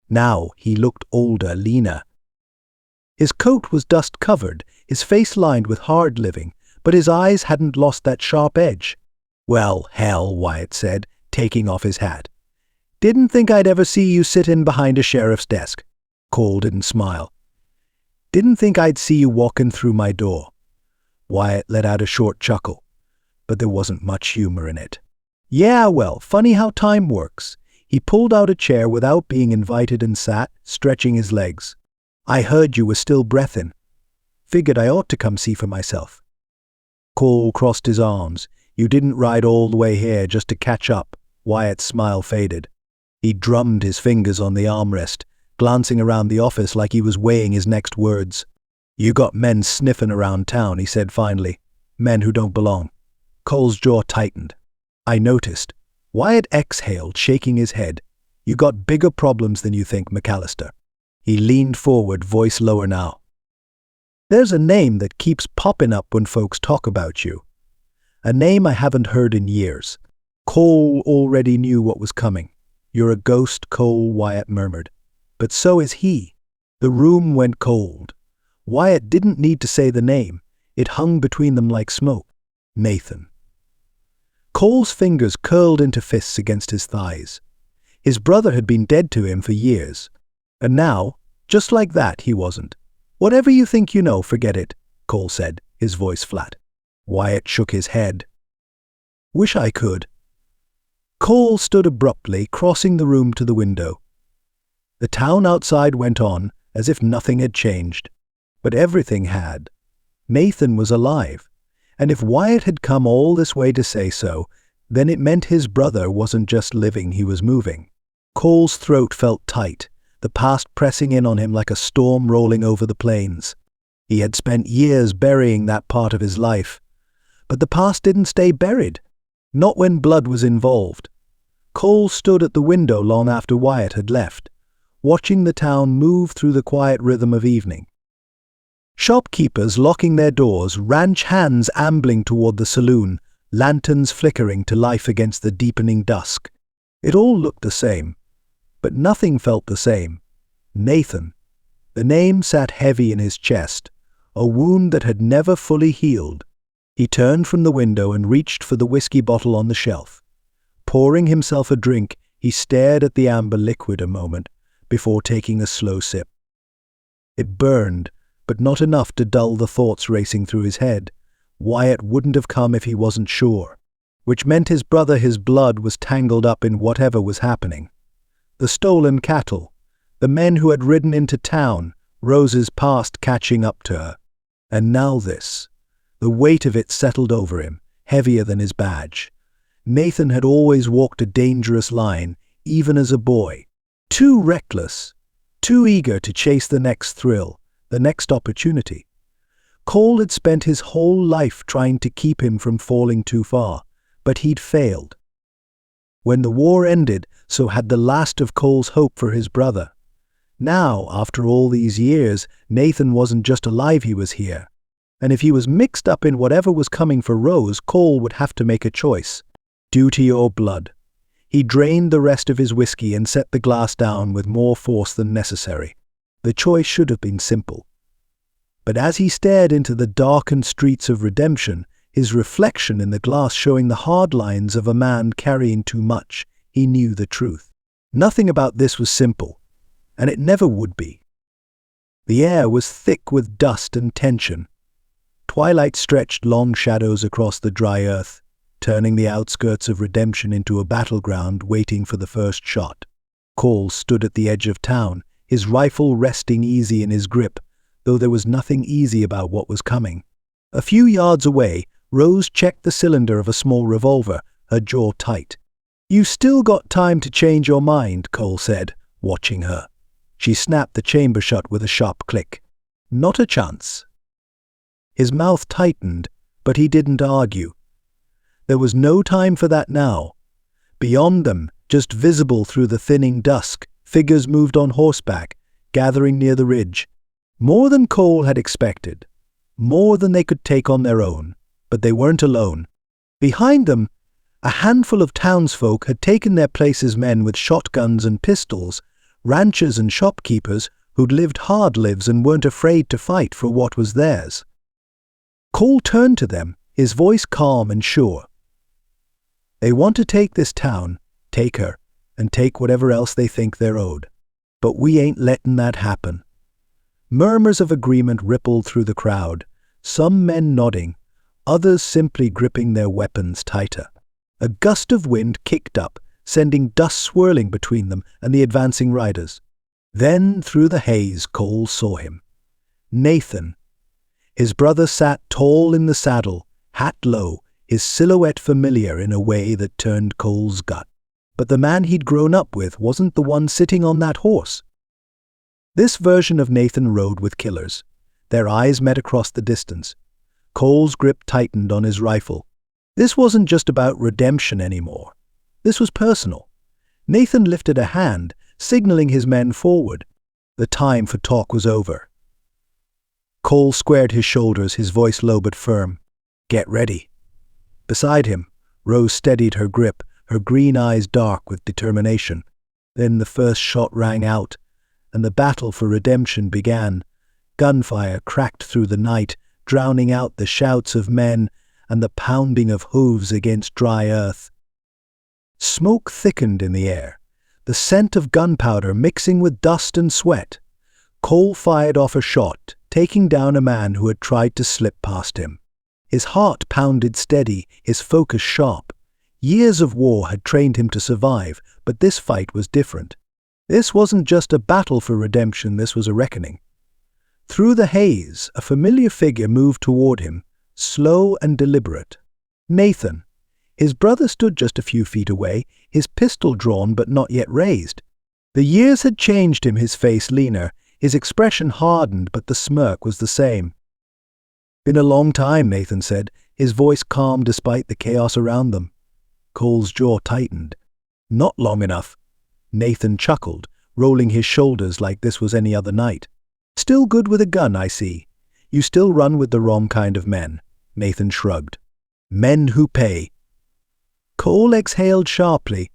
Now he looked older, leaner. His coat was dust-covered, his face lined with hard living, but his eyes hadn't lost that sharp edge. "Well, hell," Wyatt said, taking off his hat. "Didn't think I'd ever see you sitting behind a sheriff's desk." Cole didn't smile. "Didn't think I'd see you walking through my door." Wyatt let out a short chuckle, but there wasn't much humor in it. "Yeah, well, funny how time works." He pulled out a chair without being invited and sat, stretching his legs. "I heard you were still breathing. Figured I ought to come see for myself." Cole crossed his arms. "You didn't ride all the way here just to catch up." Wyatt's smile faded. He drummed his fingers on the armrest, glancing around the office like he was weighing his next words. "You got men sniffing around town," he said finally. "Men who don't belong." Cole's jaw tightened. "I noticed." Wyatt exhaled, shaking his head. "You got bigger problems than you think, McAllister." He leaned forward, voice lower now. "There's a name that keeps popping up when folks talk about you. A name I haven't heard in years." Cole already knew what was coming. "You're a ghost, Cole," Wyatt murmured. "But so is he." The room went cold. Wyatt didn't need to say the name. It hung between them like smoke. Nathan. Cole's fingers curled into fists against his thighs. His brother had been dead to him for years. And now, just like that, he wasn't. "Whatever you think you know, forget it," Cole said, his voice flat. Wyatt shook his head. "Wish I could." Cole stood abruptly, crossing the room to the window. The town outside went on, as if nothing had changed. But everything had. Nathan was alive. And if Wyatt had come all this way to say so, then it meant his brother wasn't just living, he was moving. Cole's throat felt tight, the past pressing in on him like a storm rolling over the plains. He had spent years burying that part of his life. But the past didn't stay buried. Not when blood was involved. Cole stood at the window long after Wyatt had left, watching the town move through the quiet rhythm of evening. Shopkeepers locking their doors, ranch hands ambling toward the saloon, lanterns flickering to life against the deepening dusk. It all looked the same, but nothing felt the same. Nathan. The name sat heavy in his chest, a wound that had never fully healed. He turned from the window and reached for the whiskey bottle on the shelf. Pouring himself a drink, he stared at the amber liquid a moment before taking a slow sip. It burned, but not enough to dull the thoughts racing through his head. Wyatt wouldn't have come if he wasn't sure. which meant his blood was tangled up in whatever was happening. The stolen cattle, the men who had ridden into town, Rose's past catching up to her. And now this. The weight of it settled over him, heavier than his badge. Nathan had always walked a dangerous line, even as a boy. Too reckless, too eager to chase the next thrill, the next opportunity. Cole had spent his whole life trying to keep him from falling too far, but he'd failed. When the war ended, so had the last of Cole's hope for his brother. Now, after all these years, Nathan wasn't just alive, he was here. And if he was mixed up in whatever was coming for Rose, Cole would have to make a choice. Duty or blood. He drained the rest of his whiskey and set the glass down with more force than necessary. The choice should have been simple. But as he stared into the darkened streets of redemption, his reflection in the glass showing the hard lines of a man carrying too much, he knew the truth. Nothing about this was simple, and it never would be. The air was thick with dust and tension. Twilight stretched long shadows across the dry earth, turning the outskirts of redemption into a battleground waiting for the first shot. Cole stood at the edge of town, his rifle resting easy in his grip, though there was nothing easy about what was coming. A few yards away, Rose checked the cylinder of a small revolver, her jaw tight. "You still got time to change your mind," Cole said, watching her. She snapped the chamber shut with a sharp click. "Not a chance." His mouth tightened, but he didn't argue. There was no time for that now. Beyond them, just visible through the thinning dusk, figures moved on horseback, gathering near the ridge. More than Cole had expected. More than they could take on their own. But they weren't alone. Behind them, a handful of townsfolk had taken their place as men with shotguns and pistols, ranchers and shopkeepers who'd lived hard lives and weren't afraid to fight for what was theirs. Cole turned to them, his voice calm and sure. "They want to take this town, take her, and take whatever else they think they're owed. But we ain't letting that happen." Murmurs of agreement rippled through the crowd, some men nodding, others simply gripping their weapons tighter. A gust of wind kicked up, sending dust swirling between them and the advancing riders. Then, through the haze, Cole saw him. Nathan. His brother sat tall in the saddle, hat low, his silhouette familiar in a way that turned Cole's gut. But the man he'd grown up with wasn't the one sitting on that horse. This version of Nathan rode with killers. Their eyes met across the distance. Cole's grip tightened on his rifle. This wasn't just about redemption anymore. This was personal. Nathan lifted a hand, signaling his men forward. The time for talk was over. Cole squared his shoulders, his voice low but firm. "Get ready." Beside him, Rose steadied her grip, her green eyes dark with determination. Then the first shot rang out, and the battle for redemption began. Gunfire cracked through the night, drowning out the shouts of men and the pounding of hooves against dry earth. Smoke thickened in the air, the scent of gunpowder mixing with dust and sweat. Cole fired off a shot, taking down a man who had tried to slip past him. His heart pounded steady, his focus sharp. Years of war had trained him to survive, but this fight was different. This wasn't just a battle for redemption, this was a reckoning. Through the haze, a familiar figure moved toward him, slow and deliberate. Nathan. His brother stood just a few feet away, his pistol drawn but not yet raised. The years had changed him, his face leaner, his expression hardened, but the smirk was the same. "Been a long time," Nathan said, his voice calm despite the chaos around them. Cole's jaw tightened. "Not long enough." Nathan chuckled, rolling his shoulders like this was any other night. "Still good with a gun, I see. You still run with the wrong kind of men." Nathan shrugged. "Men who pay." Cole exhaled sharply.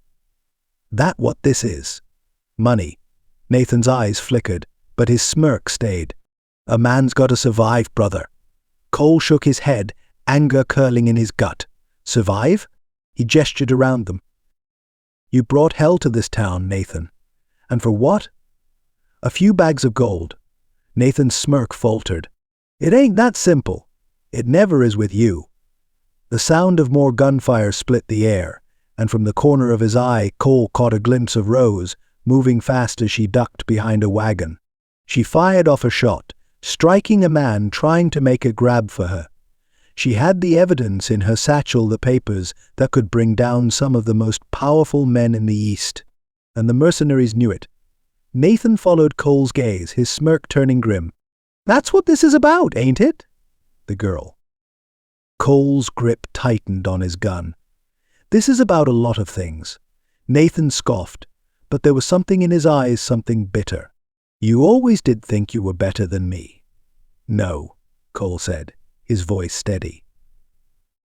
"That what this is? Money." Nathan's eyes flickered, but his smirk stayed. "A man's got to survive, brother." Cole shook his head, anger curling in his gut. "Survive?" He gestured around them. "You brought hell to this town, Nathan. And for what?" "A few bags of gold." Nathan's smirk faltered. "It ain't that simple. It never is with you." The sound of more gunfire split the air, and from the corner of his eye Cole caught a glimpse of Rose, moving fast as she ducked behind a wagon. She fired off a shot, striking a man trying to make a grab for her. She had the evidence in her satchel, the papers that could bring down some of the most powerful men in the East. And the mercenaries knew it. Nathan followed Cole's gaze, his smirk turning grim. "That's what this is about, ain't it?" The girl. Cole's grip tightened on his gun. "This is about a lot of things." Nathan scoffed, but there was something in his eyes, something bitter. "You always did think you were better than me." "No," Cole said, his voice steady.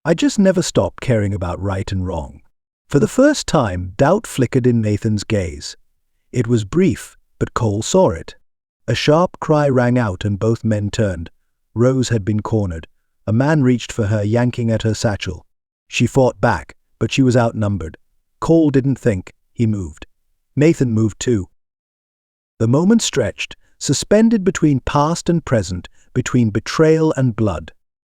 "I just never stopped caring about right and wrong." For the first time, doubt flickered in Nathan's gaze. It was brief, but Cole saw it. A sharp cry rang out and both men turned. Rose had been cornered. A man reached for her, yanking at her satchel. She fought back, but she was outnumbered. Cole didn't think, he moved. Nathan moved too. The moment stretched, suspended between past and present, between betrayal and blood.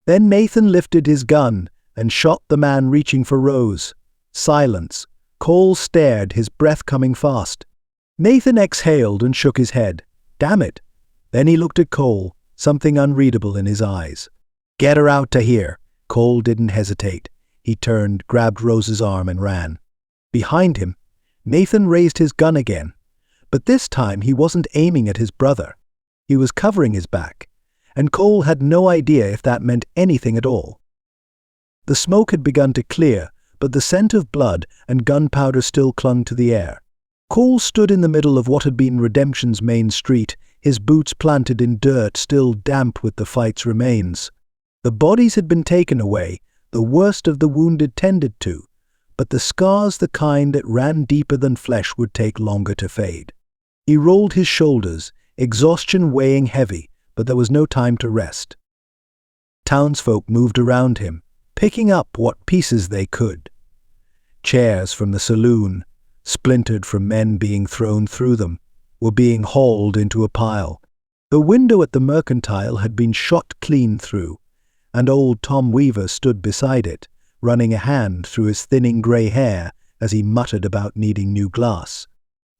Then Nathan lifted his gun and shot the man reaching for Rose. Silence. Cole stared, his breath coming fast. Nathan exhaled and shook his head. Damn it. Then he looked at Cole, something unreadable in his eyes. "Get her out to here." Cole didn't hesitate. He turned, grabbed Rose's arm and ran. Behind him, Nathan raised his gun again. But this time he wasn't aiming at his brother. He was covering his back, and Cole had no idea if that meant anything at all. The smoke had begun to clear, but the scent of blood and gunpowder still clung to the air. Cole stood in the middle of what had been Redemption's main street, his boots planted in dirt still damp with the fight's remains. The bodies had been taken away, the worst of the wounded tended to, but the scars, the kind that ran deeper than flesh, would take longer to fade. He rolled his shoulders, exhaustion weighing heavy, but there was no time to rest. Townsfolk moved around him, picking up what pieces they could. Chairs from the saloon, splintered from men being thrown through them, were being hauled into a pile. The window at the Mercantile had been shot clean through, and old Tom Weaver stood beside it, running a hand through his thinning grey hair as he muttered about needing new glass.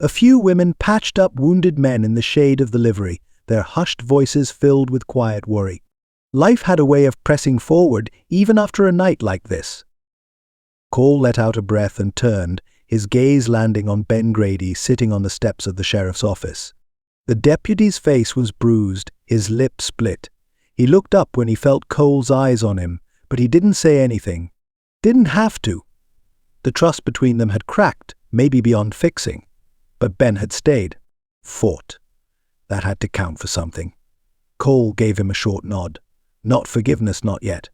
A few women patched up wounded men in the shade of the livery, their hushed voices filled with quiet worry. Life had a way of pressing forward even after a night like this. Cole let out a breath and turned, his gaze landing on Ben Grady sitting on the steps of the sheriff's office. The deputy's face was bruised, his lip split. He looked up when he felt Cole's eyes on him, but he didn't say anything. Didn't have to. The trust between them had cracked, maybe beyond fixing. But Ben had stayed. Fought. That had to count for something. Cole gave him a short nod. Not forgiveness, not yet.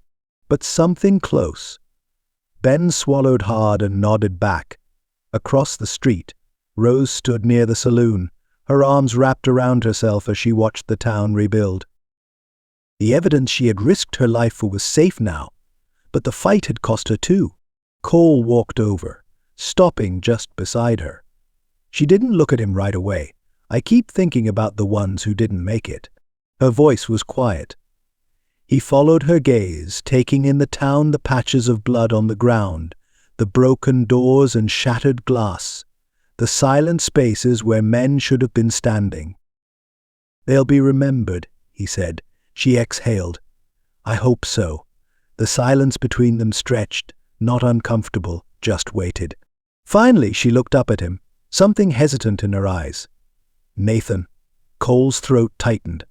But something close. Ben swallowed hard and nodded back. Across the street, Rose stood near the saloon, her arms wrapped around herself as she watched the town rebuild. The evidence she had risked her life for was safe now, but the fight had cost her too. Cole walked over, stopping just beside her. She didn't look at him right away. "I keep thinking about the ones who didn't make it." Her voice was quiet. He followed her gaze, taking in the town, the patches of blood on the ground, the broken doors and shattered glass, the silent spaces where men should have been standing. "They'll be remembered," he said. She exhaled. "I hope so." The silence between them stretched, not uncomfortable, just waited. Finally she looked up at him, something hesitant in her eyes. "Nathan." Cole's throat tightened.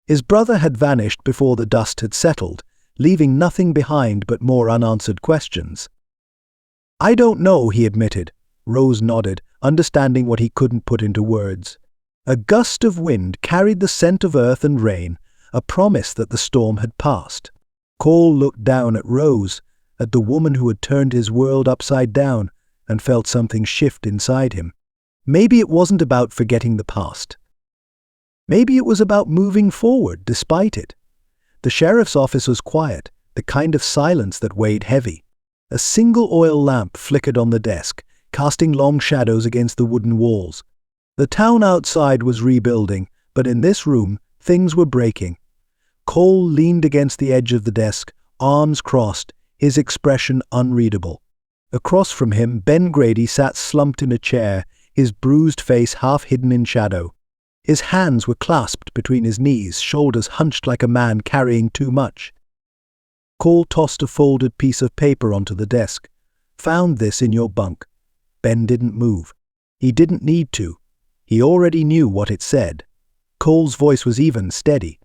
His brother had vanished before the dust had settled, leaving nothing behind but more unanswered questions. "I don't know," he admitted. Rose nodded, understanding what he couldn't put into words. A gust of wind carried the scent of earth and rain, a promise that the storm had passed. Cole looked down at Rose, at the woman who had turned his world upside down, and felt something shift inside him. Maybe it wasn't about forgetting the past. Maybe it was about moving forward despite it. The sheriff's office was quiet, the kind of silence that weighed heavy. A single oil lamp flickered on the desk, casting long shadows against the wooden walls. The town outside was rebuilding, but in this room, things were breaking. Cole leaned against the edge of the desk, arms crossed, his expression unreadable. Across from him, Ben Grady sat slumped in a chair, his bruised face half hidden in shadow. His hands were clasped between his knees, shoulders hunched like a man carrying too much. Cole tossed a folded piece of paper onto the desk. "Found this in your bunk." Ben didn't move. He didn't need to. He already knew what it said. Cole's voice was even, steady.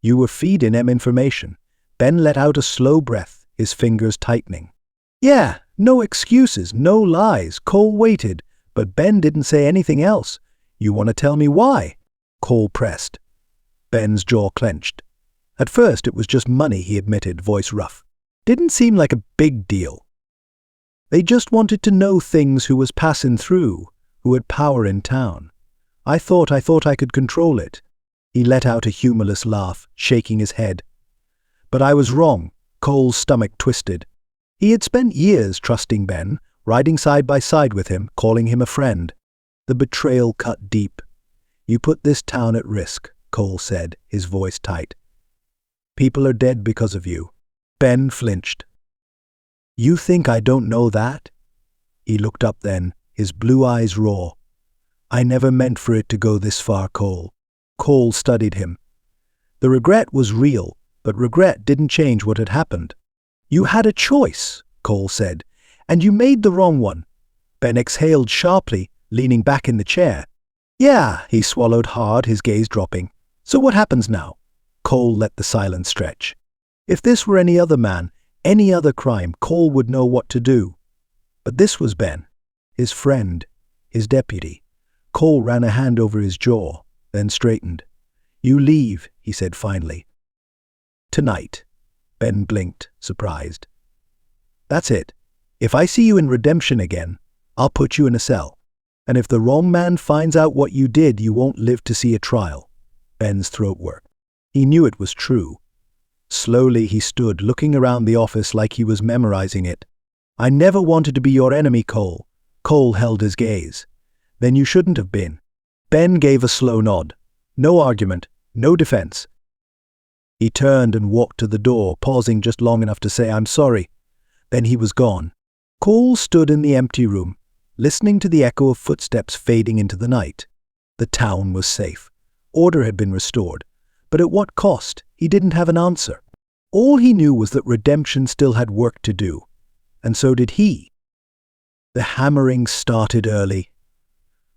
"You were feeding him information." Ben let out a slow breath, his fingers tightening. "Yeah, no excuses, no lies." Cole waited, but Ben didn't say anything else. "You want to tell me why?" Cole pressed. Ben's jaw clenched. At first it was just money, he admitted, voice rough. Didn't seem like a big deal. They just wanted to know things who was passing through, who had power in town. I thought I could control it." He let out a humorless laugh, shaking his head. "But I was wrong." Cole's stomach twisted. He had spent years trusting Ben, riding side by side with him, calling him a friend. The betrayal cut deep. "You put this town at risk," Cole said, his voice tight. "People are dead because of you." Ben flinched. "You think I don't know that?" He looked up then, his blue eyes raw. "I never meant for it to go this far, Cole." Cole studied him. The regret was real, but regret didn't change what had happened. "You had a choice," Cole said, "and you made the wrong one." Ben exhaled sharply, leaning back in the chair. "Yeah," he swallowed hard, his gaze dropping. "So what happens now?" Cole let the silence stretch. If this were any other man, any other crime, Cole would know what to do. But this was Ben, his friend, his deputy. Cole ran a hand over his jaw, then straightened. "You leave," he said finally. "Tonight." Ben blinked, surprised. "That's it. If I see you in Redemption again, I'll put you in a cell. And if the wrong man finds out what you did, you won't live to see a trial." Ben's throat worked. He knew it was true. Slowly he stood, looking around the office like he was memorizing it. "I never wanted to be your enemy, Cole." Cole held his gaze. "Then you shouldn't have been." Ben gave a slow nod. No argument, no defense. He turned and walked to the door, pausing just long enough to say, "I'm sorry." Then he was gone. Cole stood in the empty room, listening to the echo of footsteps fading into the night. The town was safe. Order had been restored. But at what cost? He didn't have an answer. All he knew was that Redemption still had work to do. And so did he. The hammering started early.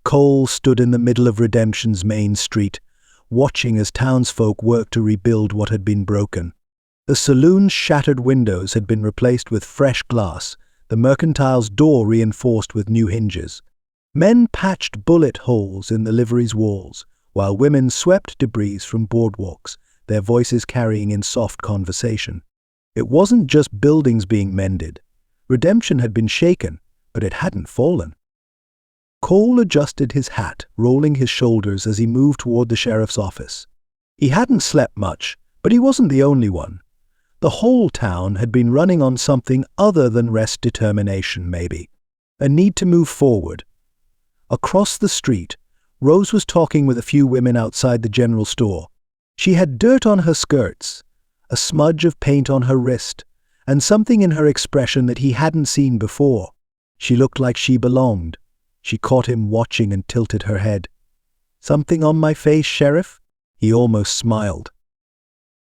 Cole stood in the middle of Redemption's main street, watching as townsfolk worked to rebuild what had been broken. The saloon's shattered windows had been replaced with fresh glass, the mercantile's door reinforced with new hinges. Men patched bullet holes in the livery's walls, while women swept debris from boardwalks, their voices carrying in soft conversation. It wasn't just buildings being mended. Redemption had been shaken, but it hadn't fallen. Cole adjusted his hat, rolling his shoulders as he moved toward the sheriff's office. He hadn't slept much, but he wasn't the only one. The whole town had been running on something other than rest determination, maybe. A need to move forward. Across the street, Rose was talking with a few women outside the general store. She had dirt on her skirts, a smudge of paint on her wrist, and something in her expression that he hadn't seen before. She looked like she belonged. She caught him watching and tilted her head. "Something on my face, Sheriff?" He almost smiled.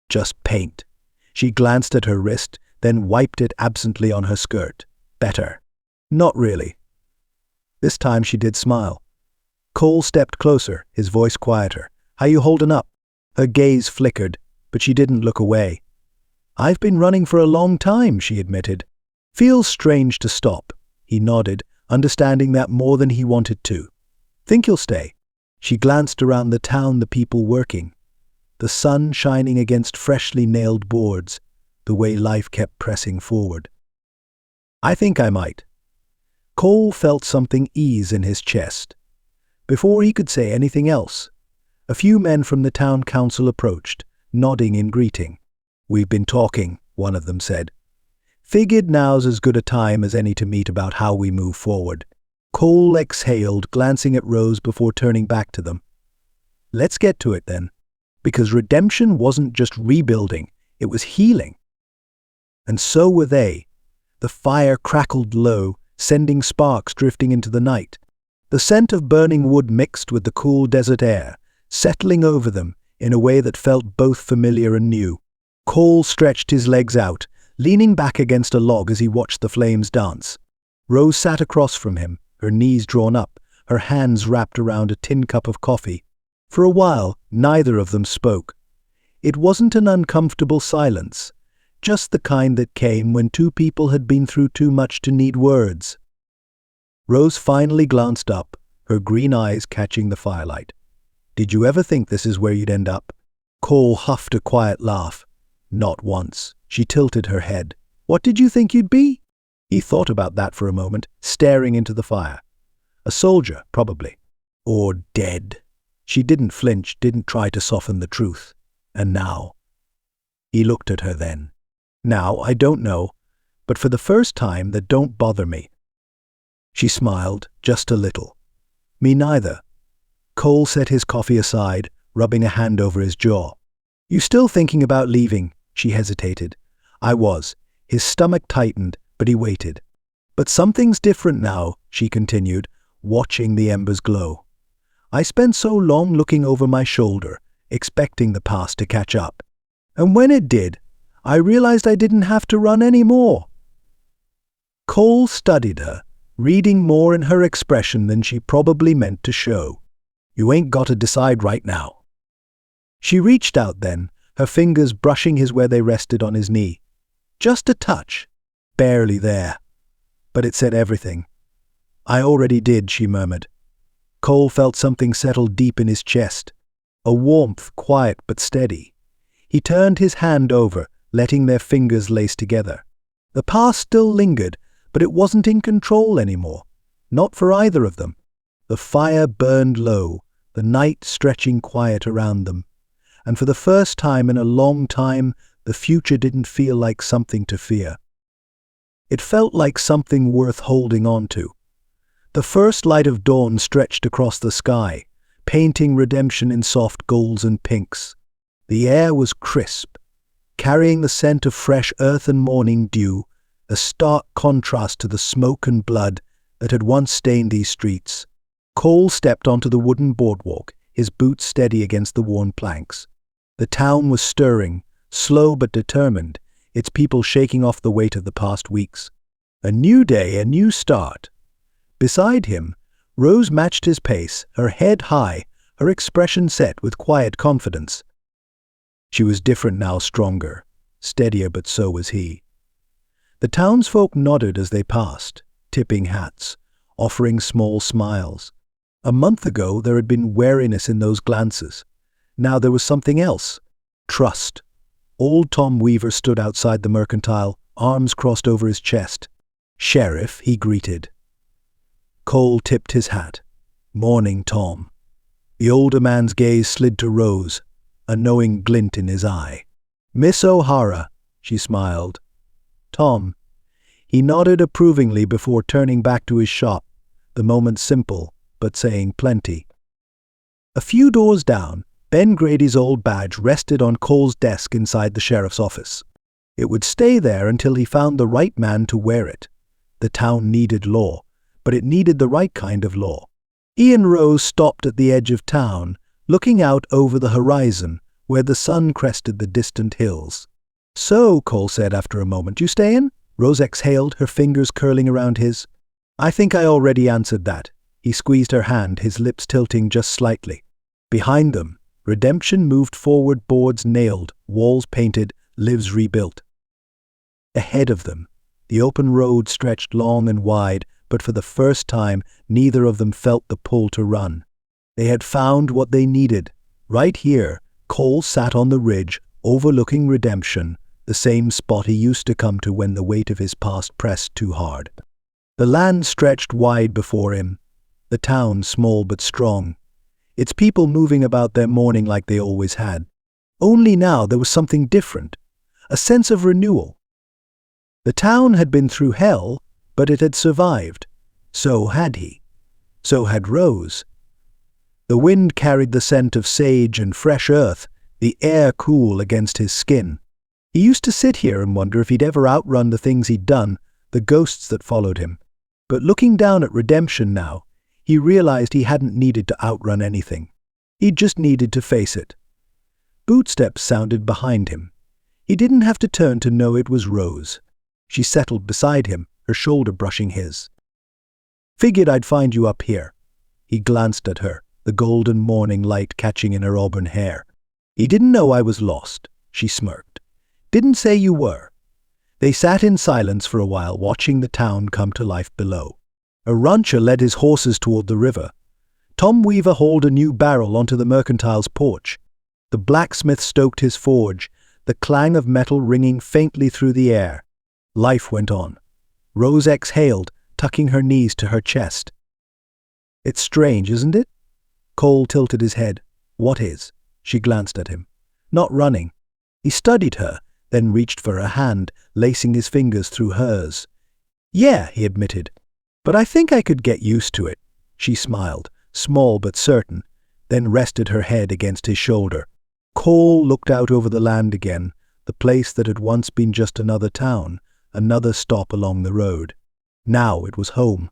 "Just paint." She glanced at her wrist, then wiped it absently on her skirt. "Better." "Not really." This time she did smile. Cole stepped closer, his voice quieter. "How you holding up?" Her gaze flickered, but she didn't look away. "I've been running for a long time," she admitted. "Feels strange to stop." He nodded, understanding that more than he wanted to. "Think you'll stay?" She glanced around the town, the people working. The sun shining against freshly nailed boards, the way life kept pressing forward. "I think I might." Cole felt something ease in his chest. Before he could say anything else, a few men from the town council approached, nodding in greeting. "We've been talking," one of them said. "Figured now's as good a time as any to meet about how we move forward." Cole exhaled, glancing at Rose before turning back to them. "Let's get to it then. Because Redemption wasn't just rebuilding, it was healing." And so were they. The fire crackled low, sending sparks drifting into the night. The scent of burning wood mixed with the cool desert air, settling over them in a way that felt both familiar and new. Cole stretched his legs out, leaning back against a log as he watched the flames dance. Rose sat across from him, her knees drawn up, her hands wrapped around a tin cup of coffee. For a while, neither of them spoke. It wasn't an uncomfortable silence, just the kind that came when two people had been through too much to need words. Rose finally glanced up, her green eyes catching the firelight. "Did you ever think this is where you'd end up?" Cole huffed a quiet laugh. "Not once." She tilted her head. "What did you think you'd be?" He thought about that for a moment, staring into the fire. A soldier, probably. Or dead. She didn't flinch, didn't try to soften the truth. And now? He looked at her then. "Now, I don't know, but for the first time, that don't bother me." She smiled, just a little. "Me neither." Cole set his coffee aside, rubbing a hand over his jaw. "You still thinking about leaving?" She hesitated. "I was." His stomach tightened, but he waited. "But something's different now," she continued, watching the embers glow. "I spent so long looking over my shoulder, expecting the past to catch up. And when it did, I realized I didn't have to run anymore." Cole studied her, reading more in her expression than she probably meant to show. "You ain't got to decide right now." She reached out then, her fingers brushing his where they rested on his knee. Just a touch, barely there. But it said everything. "I already did," she murmured. Cole felt something settle deep in his chest. A warmth, quiet but steady. He turned his hand over, letting their fingers lace together. The past still lingered, but it wasn't in control anymore. Not for either of them. The fire burned low, the night stretching quiet around them. And for the first time in a long time, the future didn't feel like something to fear. It felt like something worth holding on to. The first light of dawn stretched across the sky, painting redemption in soft golds and pinks. The air was crisp, carrying the scent of fresh earth and morning dew, a stark contrast to the smoke and blood that had once stained these streets. Cole stepped onto the wooden boardwalk, his boots steady against the worn planks. The town was stirring, slow but determined, its people shaking off the weight of the past weeks. A new day, a new start. Beside him, Rose matched his pace, her head high, her expression set with quiet confidence. She was different now, stronger, steadier, but so was he. The townsfolk nodded as they passed, tipping hats, offering small smiles. A month ago there had been wariness in those glances. Now there was something else. Trust. Old Tom Weaver stood outside the mercantile, arms crossed over his chest. "Sheriff," he greeted. Cole tipped his hat. "Morning, Tom." The older man's gaze slid to Rose, a knowing glint in his eye. "Miss O'Hara," she smiled. "Tom." He nodded approvingly before turning back to his shop, the moment simple, but saying plenty. A few doors down, Ben Grady's old badge rested on Cole's desk inside the sheriff's office. It would stay there until he found the right man to wear it. The town needed law, but it needed the right kind of law. He and Rose stopped at the edge of town, looking out over the horizon, where the sun crested the distant hills. "So," Cole said after a moment, "you stayin'?" Rose exhaled, her fingers curling around his. "I think I already answered that." He squeezed her hand, his lips tilting just slightly. Behind them, redemption moved forward, boards nailed, walls painted, lives rebuilt. Ahead of them, the open road stretched long and wide, but for the first time, neither of them felt the pull to run. They had found what they needed. Right here, Cole sat on the ridge, overlooking redemption, the same spot he used to come to when the weight of his past pressed too hard. The land stretched wide before him, the town small but strong, its people moving about their morning like they always had. Only now there was something different, a sense of renewal. The town had been through hell, but it had survived. So had he. So had Rose. The wind carried the scent of sage and fresh earth, the air cool against his skin. He used to sit here and wonder if he'd ever outrun the things he'd done, the ghosts that followed him. But looking down at redemption now, he realized he hadn't needed to outrun anything. He'd just needed to face it. Bootsteps sounded behind him. He didn't have to turn to know it was Rose. She settled beside him, her shoulder brushing his. "Figured I'd find you up here." He glanced at her, the golden morning light catching in her auburn hair. "He didn't know I was lost," she smirked. "Didn't say you were." They sat in silence for a while, watching the town come to life below. A rancher led his horses toward the river. Tom Weaver hauled a new barrel onto the mercantile's porch. The blacksmith stoked his forge, the clang of metal ringing faintly through the air. Life went on. Rose exhaled, tucking her knees to her chest. "It's strange, isn't it?" Cole tilted his head. "What is?" She glanced at him. "Not running." He studied her, then reached for her hand, lacing his fingers through hers. "Yeah," he admitted. "But I think I could get used to it." She smiled, small but certain, then rested her head against his shoulder. Cole looked out over the land again, the place that had once been just another town, another stop along the road. Now it was home.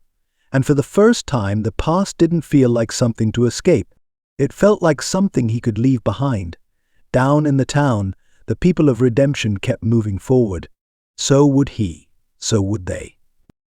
And for the first time, the past didn't feel like something to escape. It felt like something he could leave behind. Down in the town, the people of redemption kept moving forward. So would he. So would they.